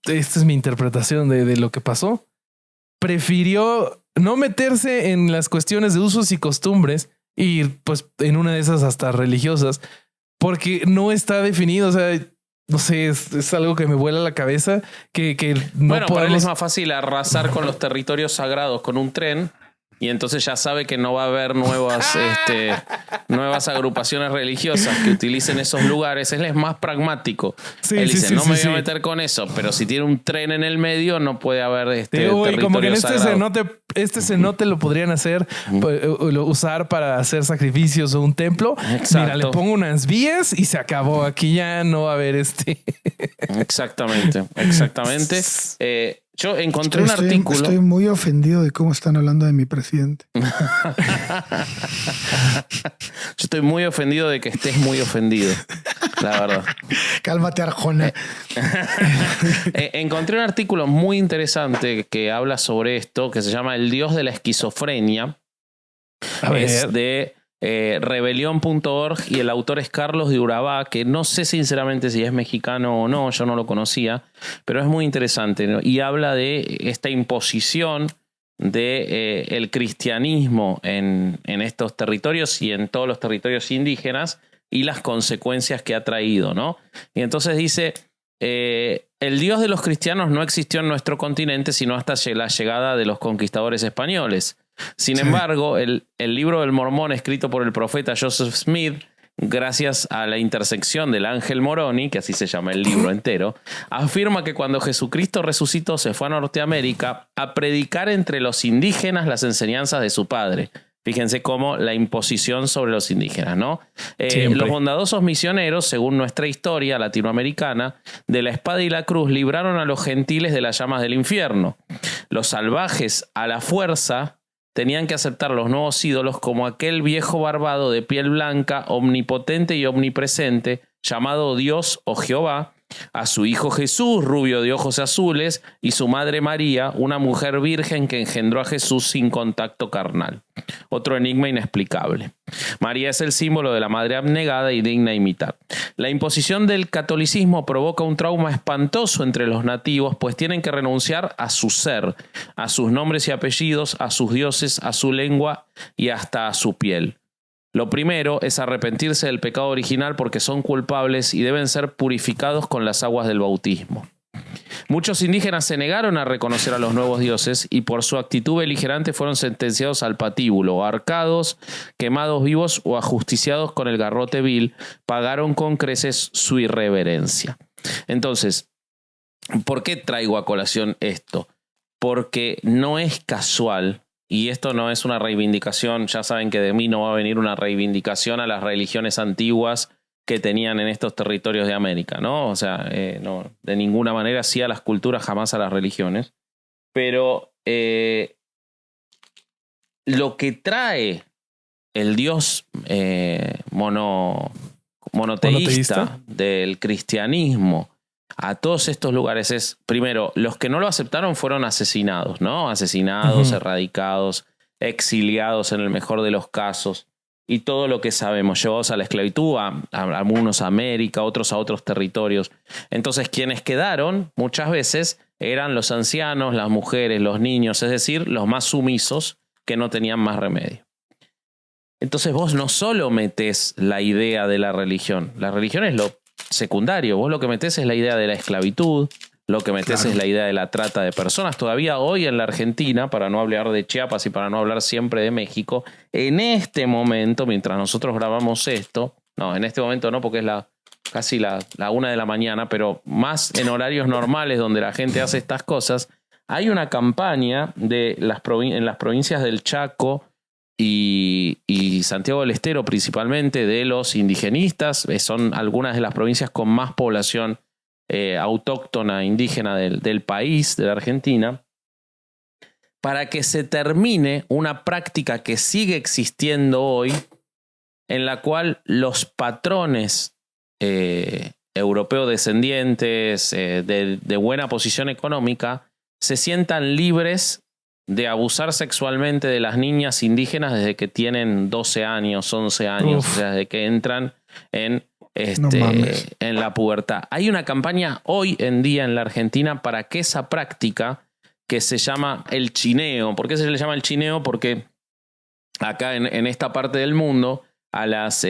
esta es mi interpretación de lo que pasó, prefirió no meterse en las cuestiones de usos y costumbres y pues en una de esas hasta religiosas, porque no está definido. O sea, no sé, es algo que me vuela la cabeza que no
bueno, para él
podemos...
es más fácil arrasar con los territorios sagrados con un tren. Y entonces ya sabe que no va a haber nuevas agrupaciones religiosas que utilicen esos lugares. Él es más pragmático. Él dice, no me voy a meter con eso, pero si tiene un tren en el medio no puede haber territorio
como que en
sagrado.
este cenote lo podrían hacer, usar para hacer sacrificios o un templo.
Exacto.
Mira, le pongo unas vías y se acabó. Aquí ya no va a haber
Exactamente.
Yo encontré un artículo.
Estoy muy ofendido de cómo están hablando de mi presidente.
Yo estoy muy ofendido de que estés muy ofendido, la verdad.
Cálmate, Arjona.
Encontré un artículo muy interesante que habla sobre esto, que se llama El Dios de la Esquizofrenia. Es de rebelión.org y el autor es Carlos de Urabá, que no sé sinceramente si es mexicano o no, yo no lo conocía, pero es muy interesante, ¿no? Y habla de esta imposición de el cristianismo en estos territorios y en todos los territorios indígenas y las consecuencias que ha traído, ¿no? Y entonces dice, el Dios de los cristianos no existió en nuestro continente sino hasta la llegada de los conquistadores españoles. Sin embargo, el libro del Mormón escrito por el profeta Joseph Smith, gracias a la intersección del ángel Moroni, que así se llama el libro entero, afirma que cuando Jesucristo resucitó se fue a Norteamérica a predicar entre los indígenas las enseñanzas de su padre. Fíjense cómo la imposición sobre los indígenas, ¿no? Los bondadosos misioneros, según nuestra historia latinoamericana, de la espada y la cruz libraron a los gentiles de las llamas del infierno. Los salvajes, a la fuerza, tenían que aceptar los nuevos ídolos como aquel viejo barbado de piel blanca, omnipotente y omnipresente, llamado Dios o Jehová, a su hijo Jesús, rubio de ojos azules, y su madre María, una mujer virgen que engendró a Jesús sin contacto carnal. Otro enigma inexplicable. María es el símbolo de la madre abnegada y digna de imitar. La imposición del catolicismo provoca un trauma espantoso entre los nativos, pues tienen que renunciar a su ser, a sus nombres y apellidos, a sus dioses, a su lengua y hasta a su piel. Lo primero es arrepentirse del pecado original porque son culpables y deben ser purificados con las aguas del bautismo. Muchos indígenas se negaron a reconocer a los nuevos dioses y por su actitud beligerante fueron sentenciados al patíbulo, ahorcados, quemados vivos o ajusticiados con el garrote vil. Pagaron con creces su irreverencia. Entonces, ¿por qué traigo a colación esto? Porque no es casual, y esto no es una reivindicación, ya saben que de mí no va a venir una reivindicación a las religiones antiguas que tenían en estos territorios de América, ¿no? O sea, no, de ninguna manera sí a las culturas, jamás a las religiones. Pero lo que trae el Dios monoteísta del cristianismo a todos estos lugares es, primero, los que no lo aceptaron fueron asesinados, ¿no? Asesinados, erradicados, exiliados en el mejor de los casos. Y todo lo que sabemos, llevados a la esclavitud, a algunos a América, otros a otros territorios. Entonces, quienes quedaron muchas veces eran los ancianos, las mujeres, los niños, es decir, los más sumisos que no tenían más remedio. Entonces vos no solo metés la idea de la religión es lo secundario, vos lo que metés es la idea de la esclavitud, lo que metés es la idea de la trata de personas. Todavía hoy en la Argentina, para no hablar de Chiapas y para no hablar siempre de México, en este momento, mientras nosotros grabamos esto, no, en este momento no porque es casi la 1 de la mañana, pero más en horarios normales donde la gente hace estas cosas, hay una campaña en las provincias del Chaco y Santiago del Estero principalmente, de los indigenistas. Son algunas de las provincias con más población autóctona indígena del país, de la Argentina, para que se termine una práctica que sigue existiendo hoy, en la cual los patrones europeos descendientes de buena posición económica se sientan libres de abusar sexualmente de las niñas indígenas desde que tienen 12 años, 11 años, o sea, desde que entran en la pubertad. Hay una campaña hoy en día en la Argentina para que esa práctica, que se llama el chineo. ¿Por qué se le llama el chineo? Porque acá en esta parte del mundo a las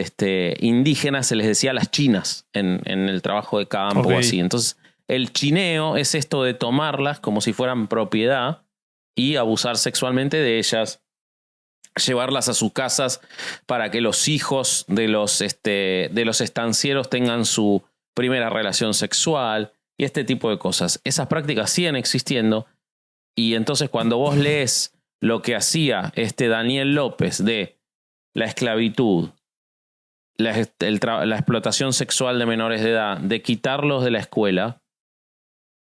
indígenas se les decía las chinas en el trabajo de campo o así. Entonces el chineo es esto de tomarlas como si fueran propiedad y abusar sexualmente de ellas, llevarlas a sus casas para que los hijos de los estancieros tengan su primera relación sexual y este tipo de cosas. Esas prácticas siguen existiendo, y entonces cuando vos lees lo que hacía Daniel López de la esclavitud, la explotación sexual de menores de edad, de quitarlos de la escuela,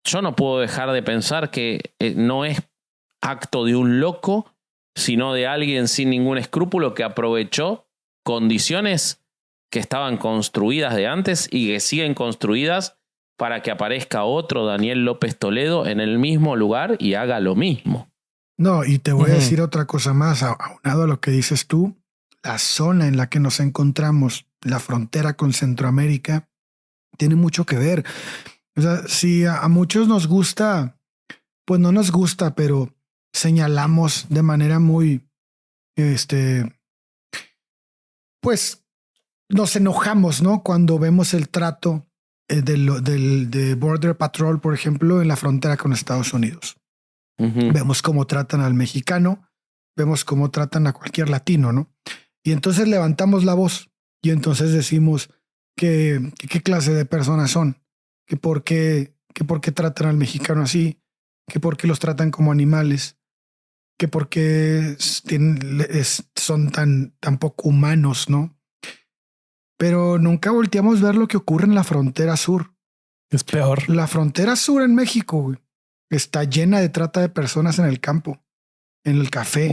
yo no puedo dejar de pensar que no es acto de un loco, sino de alguien sin ningún escrúpulo que aprovechó condiciones que estaban construidas de antes y que siguen construidas para que aparezca otro Daniel López Toledo en el mismo lugar y haga lo mismo.
No, y te voy a decir otra cosa más, aunado a lo que dices tú, la zona en la que nos encontramos, la frontera con Centroamérica, tiene mucho que ver. O sea, si a muchos nos gusta, pues no nos gusta, pero señalamos de manera muy, pues nos enojamos, ¿no? Cuando vemos el trato de Border Patrol, por ejemplo, en la frontera con Estados Unidos. Vemos cómo tratan al mexicano, vemos cómo tratan a cualquier latino, ¿no? Y entonces levantamos la voz y entonces decimos que qué clase de personas son, que por qué tratan al mexicano así, que por qué los tratan como animales, que por qué son tan poco humanos, ¿no? Pero nunca volteamos a ver lo que ocurre en la frontera sur.
Es peor.
La frontera sur en México, güey, está llena de trata de personas en el campo, en el café,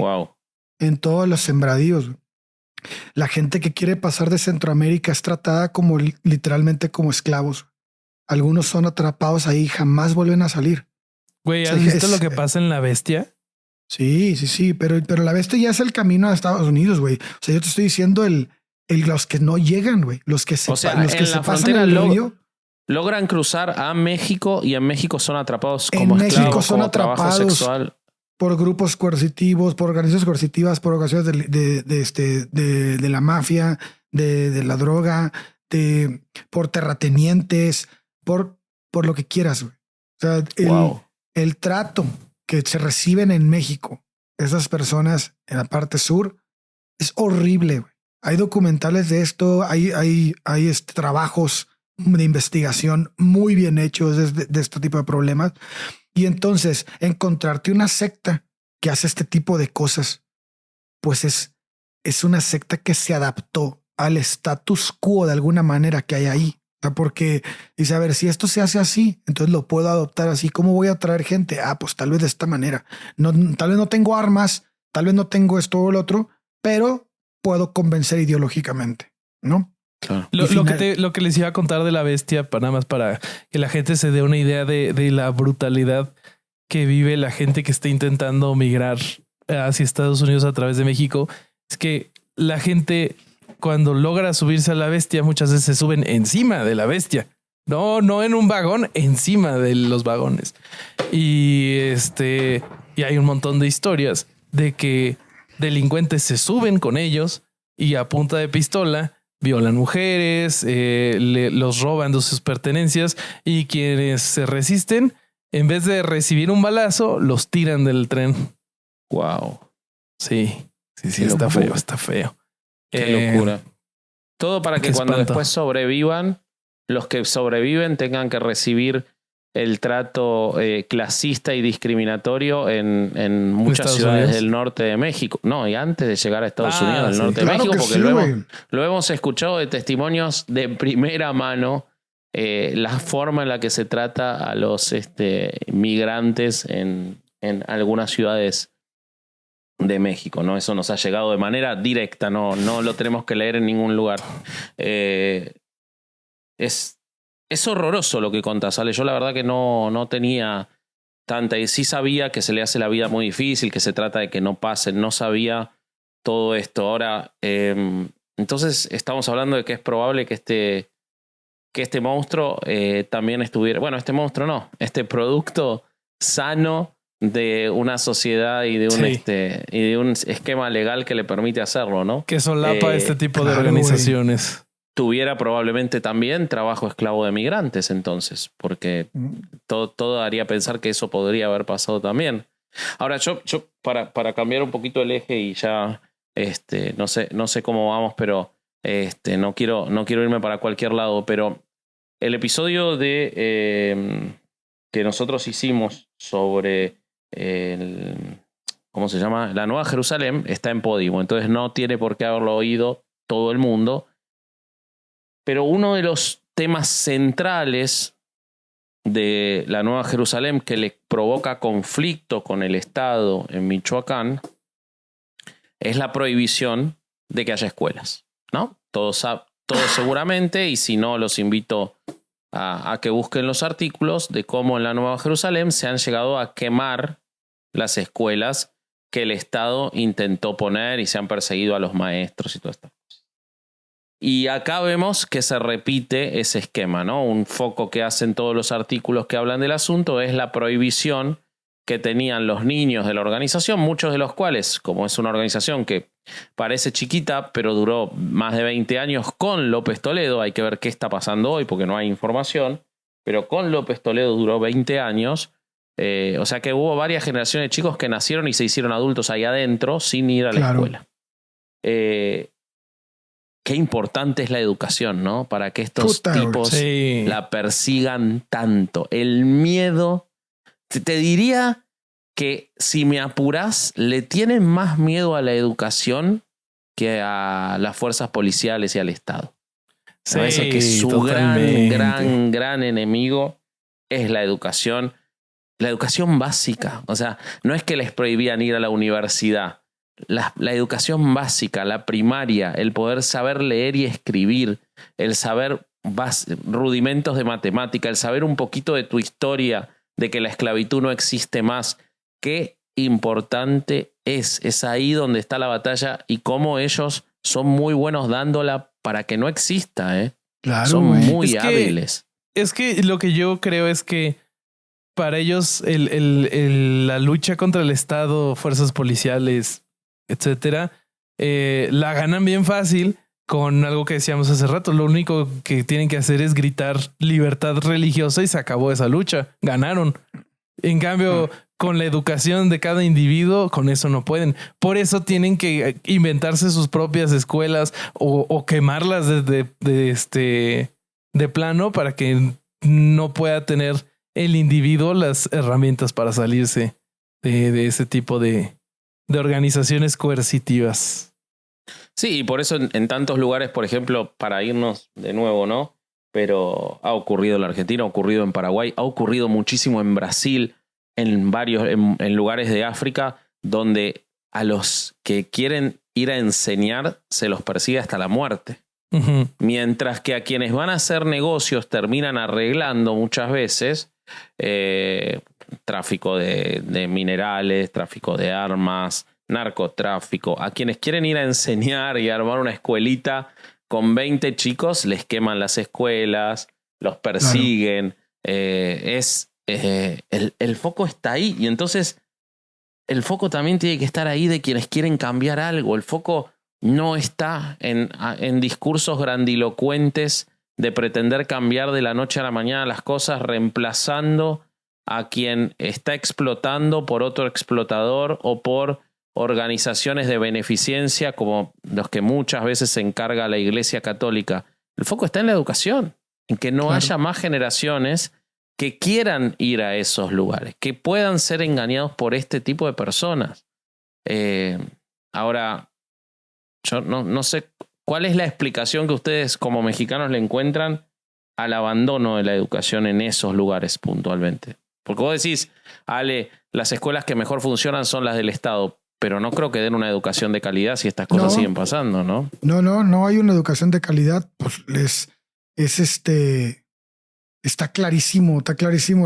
en todos los sembradíos. Güey. La gente que quiere pasar de Centroamérica es tratada como literalmente como esclavos. Algunos son atrapados ahí y jamás vuelven a salir.
Güey, ¿has visto lo que pasa en La Bestia?
Sí, pero La Bestia ya es el camino a Estados Unidos, güey. O sea, yo te estoy diciendo los que no llegan, güey. Los que se pasan el río.
Logran cruzar a México y en México son atrapados como esclavos, México son atrapados sexual.
Por grupos coercitivos, por organizaciones coercitivas, por organizaciones de la mafia, de la droga, por terratenientes, por lo que quieras, güey. sea,
Wow.
el trato que se reciben en México, esas personas en la parte sur, es horrible. Güey. Hay documentales de esto, hay trabajos de investigación muy bien hechos de este tipo de problemas. Y entonces encontrarte una secta que hace este tipo de cosas, pues es una secta que se adaptó al status quo de alguna manera que hay ahí. O sea, porque dice, a ver, si esto se hace así, entonces lo puedo adoptar así. ¿Cómo voy a atraer gente? Ah, pues tal vez de esta manera. No, tal vez no tengo armas, tal vez no tengo esto o lo otro, pero puedo convencer ideológicamente, ¿no?
Claro.
Lo que les iba a contar de la bestia, nada más para que la gente se dé una idea de la brutalidad que vive la gente que está intentando migrar hacia Estados Unidos a través de México, es que la gente cuando logra subirse a la bestia muchas veces se suben encima de la bestia. No en un vagón, encima de los vagones. Y hay un montón de historias de que delincuentes se suben con ellos y a punta de pistola violan mujeres, los roban de sus pertenencias y quienes se resisten, en vez de recibir un balazo, los tiran del tren.
Wow.
Sí,
Qué
está
locura.
feo, está feo.
Qué locura. Todo para que
qué
cuando
espanto.
después sobrevivan, los que sobreviven tengan que recibir el trato clasista y discriminatorio en muchas
Estados
ciudades
Unidos.
del norte de México. No, y antes de llegar a Estados Unidos, del
sí.
norte de
Claro
México,
que
porque
sí, güey.
lo hemos escuchado de testimonios de primera mano, la forma en la que se trata a los migrantes en algunas ciudades de México, ¿no? Eso nos ha llegado de manera directa, no lo tenemos que leer en ningún lugar. Es horroroso lo que contás, Ale. Yo la verdad que no tenía tanta, y sí sabía que se le hace la vida muy difícil, que se trata de que no pasen, no sabía todo esto. Ahora, entonces estamos hablando de que es probable que este monstruo también estuviera, bueno, este monstruo no, este producto sano de una sociedad y de un esquema legal que le permite hacerlo, ¿no?
Que solapa este tipo de
claro,
organizaciones.
Tuviera probablemente también trabajo esclavo de migrantes entonces, porque todo haría pensar que eso podría haber pasado también. Ahora, yo para cambiar un poquito el eje y ya no sé cómo vamos, pero no quiero irme para cualquier lado, pero el episodio que nosotros hicimos sobre ¿cómo se llama? La Nueva Jerusalén está en Podimo, entonces no tiene por qué haberlo oído todo el mundo. Pero uno de los temas centrales de la Nueva Jerusalén que le provoca conflicto con el Estado en Michoacán es la prohibición de que haya escuelas, ¿no? Todos seguramente, y si no, los invito a que busquen los artículos de cómo en la Nueva Jerusalén se han llegado a quemar las escuelas que el Estado intentó poner y se han perseguido a los maestros y todo esto. Y acá vemos que se repite ese esquema, ¿no? Un foco que hacen todos los artículos que hablan del asunto es la prohibición que tenían los niños de la organización, muchos de los cuales, como es una organización que parece chiquita, pero duró más de 20 años con López Toledo, hay que ver qué está pasando hoy porque no hay información, pero con López Toledo duró 20 años, o sea que hubo varias generaciones de chicos que nacieron y se hicieron adultos ahí adentro sin ir a la escuela. Qué importante es la educación, ¿no? Para que estos tipos la persigan tanto. El miedo, te diría que si me apurás, le tienen más miedo a la educación que a las fuerzas policiales y al Estado.
Sí,
Me parece que su gran enemigo es la educación básica. O sea, no es que les prohibían ir a la universidad. La educación básica, la primaria, el poder saber leer y escribir, el saber rudimentos de matemática, el saber un poquito de tu historia, de que la esclavitud no existe más. Qué importante es ahí donde está la batalla y cómo ellos son muy buenos dándola para que no exista.
Claro,
son
güey.
muy hábiles.
Es que lo que yo creo es que para ellos la lucha contra el Estado, fuerzas policiales, etcétera, la ganan bien fácil con algo que decíamos hace rato. Lo único que tienen que hacer es gritar libertad religiosa y se acabó esa lucha. Ganaron. En cambio, con la educación de cada individuo, con eso no pueden. Por eso tienen que inventarse sus propias escuelas o quemarlas de plano para que no pueda tener el individuo las herramientas para salirse de ese tipo de organizaciones coercitivas.
Sí, y por eso en tantos lugares, por ejemplo, para irnos de nuevo, ¿no? Pero ha ocurrido en la Argentina, ha ocurrido en Paraguay, ha ocurrido muchísimo en Brasil, en varios en lugares de África, donde a los que quieren ir a enseñar se los persigue hasta la muerte.
Uh-huh.
Mientras que a quienes van a hacer negocios terminan arreglando muchas veces tráfico de minerales, tráfico de armas, narcotráfico. A quienes quieren ir a enseñar y armar una escuelita con 20 chicos, les queman las escuelas, los persiguen. Claro. El foco está ahí, y entonces el foco también tiene que estar ahí de quienes quieren cambiar algo. El foco no está en discursos grandilocuentes de pretender cambiar de la noche a la mañana las cosas, reemplazando a quien está explotando por otro explotador o por organizaciones de beneficencia como los que muchas veces se encarga la Iglesia Católica. El foco está en la educación, en que no haya más generaciones que quieran ir a esos lugares, que puedan ser engañados por este tipo de personas. Ahora, yo no sé cuál es la explicación que ustedes como mexicanos le encuentran al abandono de la educación en esos lugares puntualmente. Porque vos decís, Ale, las escuelas que mejor funcionan son las del Estado, pero no creo que den una educación de calidad si estas cosas siguen pasando, ¿no?
No hay una educación de calidad. Pues está clarísimo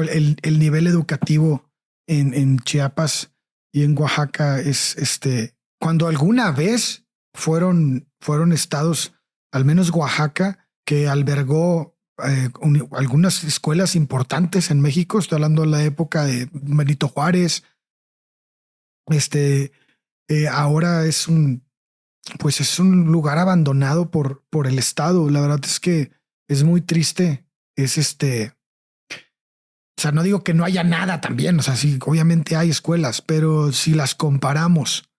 el nivel educativo en Chiapas y en Oaxaca. Cuando alguna vez fueron estados, al menos Oaxaca, que albergó algunas escuelas importantes en México. Estoy hablando de la época de Benito Juárez. Ahora es un lugar abandonado por el Estado. La verdad es que es muy triste. O sea, no digo que no haya nada también. O sea, sí, obviamente hay escuelas, pero si las comparamos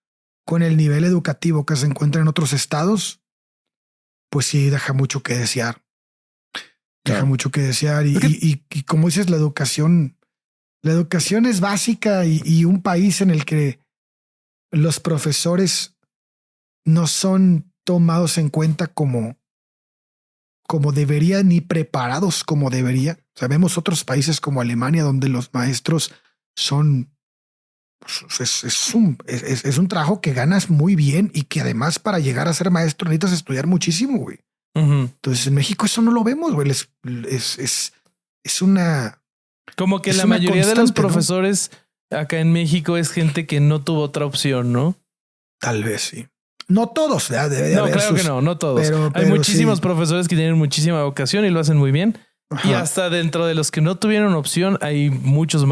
con el nivel educativo que se encuentra en otros estados, pues sí deja mucho que desear. Deja mucho que desear. Y como dices, la educación es básica, y un país en el que los profesores no son tomados en cuenta como debería, ni preparados como debería. Sabemos otros países como Alemania, donde los maestros son... Es un trabajo que ganas muy bien, y que además para llegar a ser maestro necesitas estudiar muchísimo, güey. Uh-huh. Entonces en México eso no lo vemos, güey. Es una...
Como que la mayoría de los profesores, ¿no?, acá en México es gente que no tuvo otra opción, ¿no?
Tal vez sí. No todos, debe
no, claro que no todos. Pero hay muchísimos profesores que tienen muchísima vocación y lo hacen muy bien. Ajá. Y hasta dentro de los que no tuvieron opción, hay muchos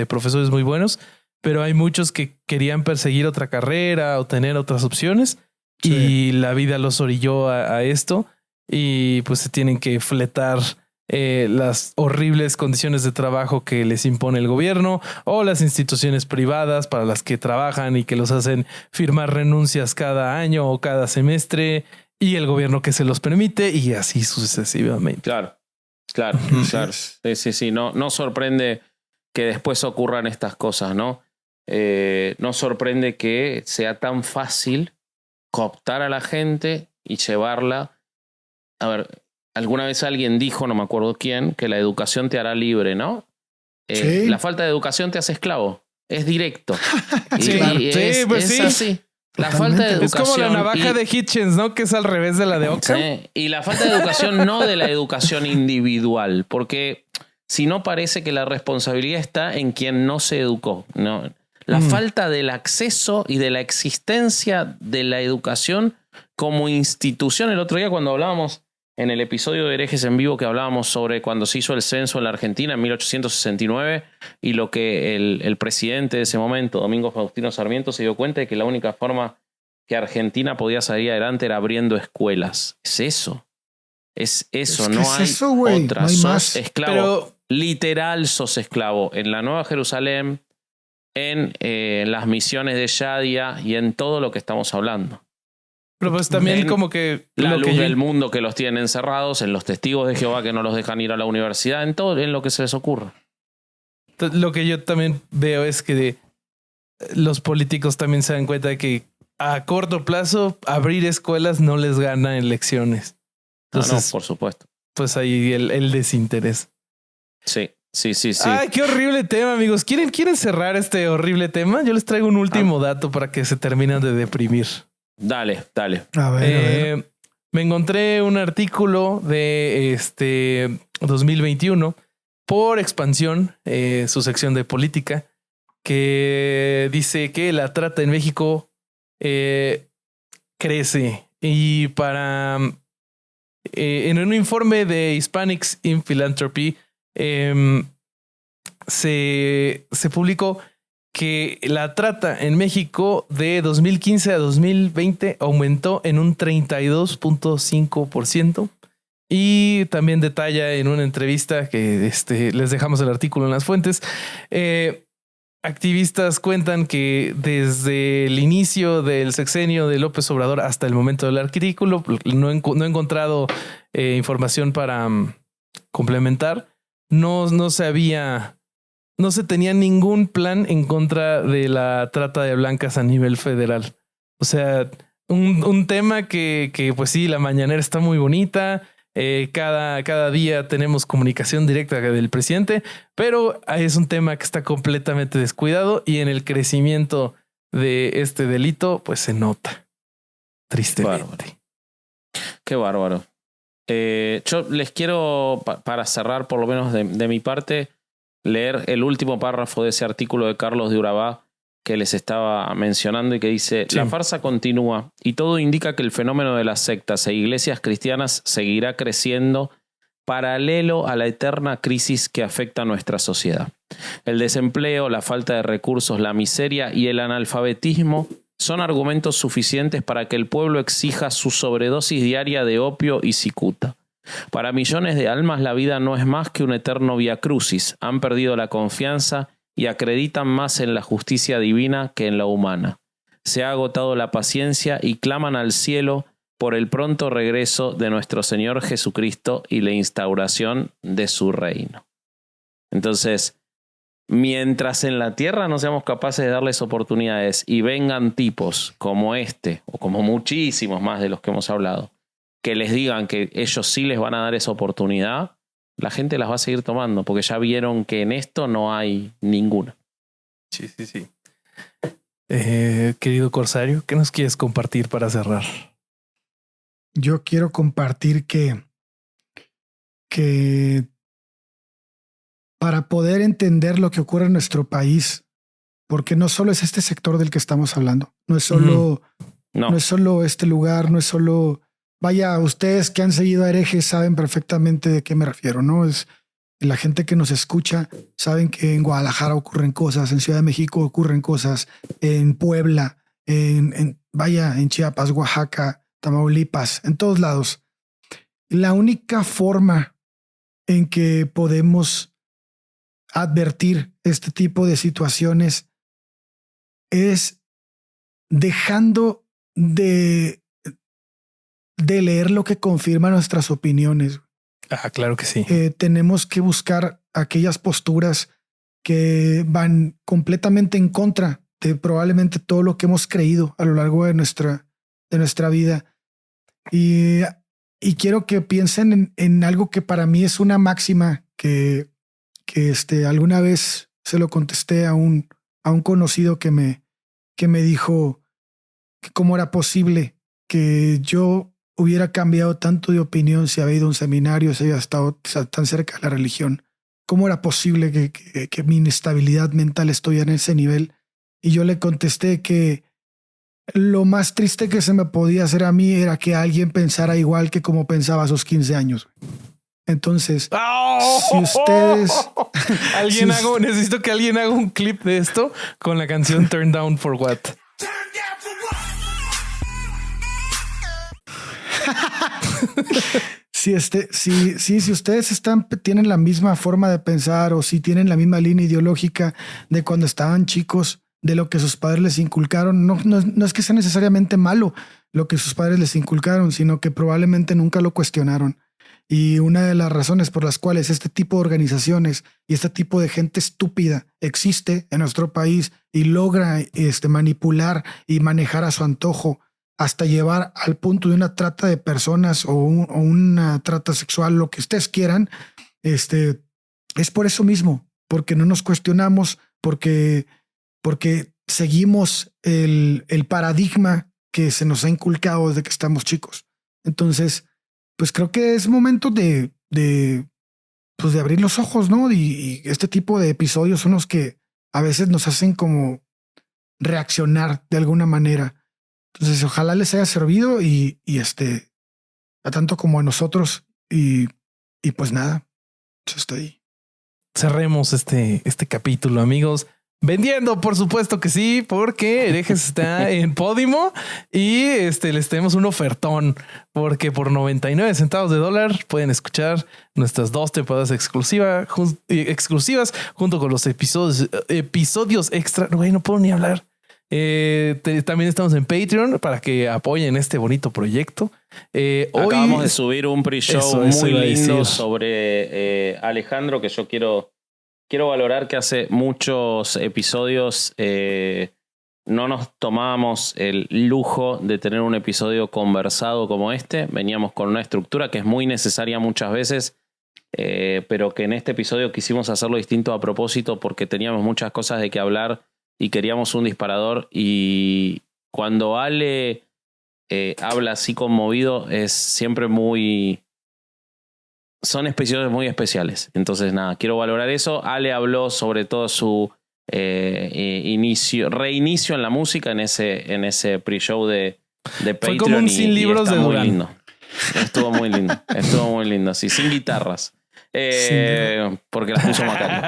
profesores muy buenos, pero hay muchos que querían perseguir otra carrera o tener otras opciones, y la vida los orilló a esto, y pues se tienen que fletar las horribles condiciones de trabajo que les impone el gobierno o las instituciones privadas para las que trabajan y que los hacen firmar renuncias cada año o cada semestre, y el gobierno que se los permite, y así sucesivamente.
Claro. Sí. No sorprende que después ocurran estas cosas, ¿no? No sorprende que sea tan fácil cooptar a la gente y llevarla. A ver, alguna vez alguien dijo, no me acuerdo quién, que la educación te hará libre, ¿no? Sí. La falta de educación te hace esclavo. Es directo. Es así. La falta de educación. Es como la
navaja de Hitchens, ¿no? Que es al revés de la de Occam.
Sí. Y la falta de educación, no de la educación individual, porque si no, parece que la responsabilidad está en quien no se educó, ¿no? La falta del acceso y de la existencia de la educación como institución. El otro día, cuando hablábamos en el episodio de Herejes en Vivo, que hablábamos sobre cuando se hizo el censo en la Argentina en 1869, y lo que el presidente de ese momento, Domingo Faustino Sarmiento, se dio cuenta de que la única forma que Argentina podía salir adelante era abriendo escuelas. Es eso. Es eso, no hay
eso, güey.
otra.
No hay
sos
más.
esclavo.
Pero
Literal sos esclavo. En la Nueva Jerusalén, en las misiones de Shadia y en todo lo que estamos hablando.
pues también
En
como que
La
lo
luz
que yo-
del mundo que los tienen encerrados, en los testigos de Jehová que no los dejan ir a la universidad, en todo, en lo que se les ocurra.
lo que yo también veo es que los políticos también se dan cuenta de que a corto plazo abrir escuelas no les gana elecciones.
No,
Entonces,
por supuesto.
pues ahí el desinterés.
Sí.
Ay, qué horrible tema, amigos. ¿Quieren cerrar este horrible tema? Yo les traigo un último dato para que se terminen de deprimir.
Dale.
A ver.
Me encontré un artículo de 2021 por Expansión, su sección de política, que dice que la trata en México crece. Y en un informe de Hispanics in Philanthropy se publicó que la trata en México de 2015 a 2020 aumentó en un 32.5%. Y también detalla en una entrevista que les dejamos el artículo en las fuentes. Activistas cuentan que desde el inicio del sexenio de López Obrador hasta el momento del artículo no he encontrado información para complementar. No se tenía ningún plan en contra de la trata de blancas a nivel federal. O sea, un tema que pues sí, la mañanera está muy bonita. Cada día tenemos comunicación directa del presidente, pero es un tema que está completamente descuidado y en el crecimiento de este delito pues se nota tristemente.
Qué bárbaro. Yo les quiero, para cerrar por lo menos de mi parte, leer el último párrafo de ese artículo de Carlos de Urabá que les estaba mencionando y que dice:
Sí.
La farsa continúa y todo indica que el fenómeno de las sectas e iglesias cristianas seguirá creciendo paralelo a la eterna crisis que afecta a nuestra sociedad. El desempleo, la falta de recursos, la miseria y el analfabetismo son argumentos suficientes para que el pueblo exija su sobredosis diaria de opio y cicuta. Para millones de almas la vida no es más que un eterno vía crucis. Han perdido la confianza y acreditan más en la justicia divina que en la humana. Se ha agotado la paciencia y claman al cielo por el pronto regreso de nuestro Señor Jesucristo y la instauración de su reino. Entonces, mientras en la tierra no seamos capaces de darles oportunidades y vengan tipos como este, o como muchísimos más de los que hemos hablado, que les digan que ellos sí les van a dar esa oportunidad, la gente las va a seguir tomando, porque ya vieron que en esto no hay ninguna.
Sí. Querido Corsario, ¿qué nos quieres compartir para cerrar?
Yo quiero compartir que para poder entender lo que ocurre en nuestro país, porque no solo es este sector del que estamos hablando, no es solo, no es solo este lugar, no es solo... Vaya, ustedes que han seguido a herejes saben perfectamente de qué me refiero, ¿no? Es la gente que nos escucha, saben que en Guadalajara ocurren cosas, en Ciudad de México ocurren cosas, en Puebla, en Chiapas, Oaxaca, Tamaulipas, en todos lados. La única forma en que podemos advertir este tipo de situaciones es dejando de leer lo que confirma nuestras opiniones.
Claro que sí.
Tenemos que buscar aquellas posturas que van completamente en contra de probablemente todo lo que hemos creído a lo largo de nuestra vida. Y quiero que piensen en algo que para mí es una máxima que alguna vez se lo contesté a un conocido que me dijo que cómo era posible que yo hubiera cambiado tanto de opinión si había ido a un seminario, si había estado tan cerca de la religión. ¿Cómo era posible que mi inestabilidad mental estuviera en ese nivel? Y yo le contesté que lo más triste que se me podía hacer a mí era que alguien pensara igual que como pensaba a sus 15 años. Entonces, si ustedes...
Necesito que alguien haga un clip de esto con la canción Turn Down for What.
si ustedes tienen la misma forma de pensar o si tienen la misma línea ideológica de cuando estaban chicos, de lo que sus padres les inculcaron, no es que sea necesariamente malo lo que sus padres les inculcaron, sino que probablemente nunca lo cuestionaron. Y una de las razones por las cuales este tipo de organizaciones y este tipo de gente estúpida existe en nuestro país y logra manipular y manejar a su antojo hasta llevar al punto de una trata de personas o una trata sexual, lo que ustedes quieran, es por eso mismo, porque no nos cuestionamos, porque seguimos el paradigma que se nos ha inculcado desde que estamos chicos. Entonces, pues creo que es momento de abrir los ojos, ¿no? Y este tipo de episodios son los que a veces nos hacen como reaccionar de alguna manera. Entonces, ojalá les haya servido y a tanto como a nosotros y pues nada, eso está ahí.
Cerremos este capítulo, amigos. Vendiendo, por supuesto que sí, porque Herejes está en Podimo y les tenemos un ofertón porque por 99 centavos de dólar pueden escuchar nuestras 2 temporadas exclusivas junto con los episodios extra. Güey, no puedo ni hablar. También estamos en Patreon para que apoyen este bonito proyecto.
Acabamos de subir un pre-show muy lindo sobre Alejandro, que yo quiero valorar que hace muchos episodios no nos tomábamos el lujo de tener un episodio conversado como este. Veníamos con una estructura que es muy necesaria muchas veces, pero que en este episodio quisimos hacerlo distinto a propósito porque teníamos muchas cosas de que hablar y queríamos un disparador. Y cuando Ale habla así conmovido es siempre son episodios muy especiales. Entonces nada, quiero valorar eso. Ale habló sobre todo su reinicio en la música en ese pre-show de Patreon.
Fue como un sin libros de Durán.
Lindo. Estuvo muy lindo, sí, sin guitarras. Porque las puso Macario.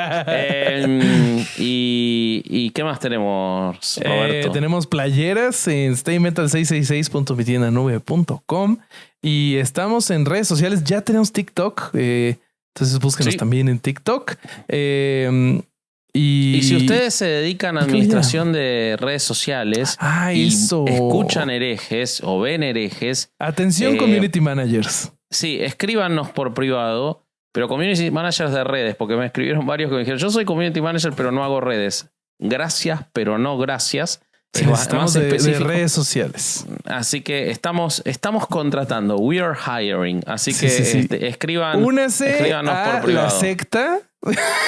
¿Y qué más tenemos, Roberto?
Tenemos playeras en staymetal666.mitiendanube.com y estamos en redes sociales. Ya tenemos TikTok, entonces búsquenos también en TikTok. Y
si ustedes se dedican a administración de redes sociales y escuchan herejes o ven herejes,
atención, community managers.
Sí, escríbanos por privado. Pero community managers de redes, porque me escribieron varios que me dijeron, yo soy community manager, pero no hago redes. Gracias, pero no gracias.
Sí, estamos de redes sociales.
Así que estamos contratando. We are hiring. Así que escriban.
Únanse a
por privado.
La secta.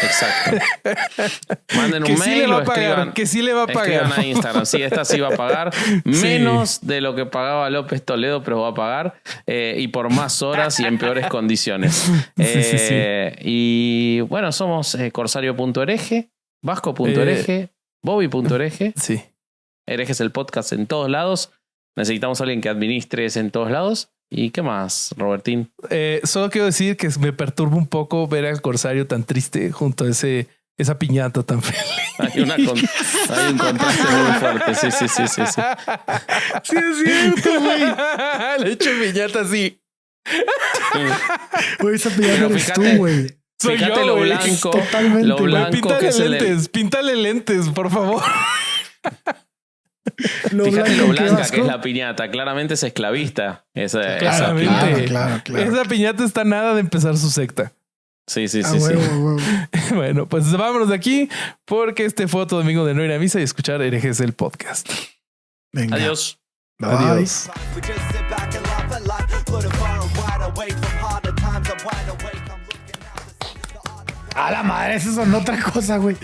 Exacto. Manden un mail o escriban.
Que sí le va a pagar.
Escriban a Instagram. Sí, esta sí va a pagar. Menos de lo que pagaba López Toledo, pero va a pagar. Y por más horas y en peores condiciones. Y bueno, somos corsario.hereje, vasco.hereje, bobby.hereje.
Sí.
Hereje es el podcast en todos lados. Necesitamos a alguien que administre ese en todos lados. ¿Y qué más, Robertín?
Solo quiero decir que me perturba un poco ver al Corsario tan triste junto a esa piñata tan feliz.
Hay un contraste muy fuerte. Sí.
Sí, es cierto, güey.
Le he hecho piñata así.
Güey, esa piñata eres tú, güey.
Fíjate lo blanco.
Totalmente.
Lo blanco que es
Píntale lentes, por favor.
Fíjate lo blanca que es la piñata. Claramente es esclavista. Esa
piñata.
Claro.
Esa piñata está nada de empezar su secta.
Sí.
Huevo.
Bueno, pues vámonos de aquí porque este fue otro domingo de no ir a misa y escuchar Herejes el podcast.
Venga.
Adiós.
Bye.
Adiós.
A la madre, eso son otra cosa, güey.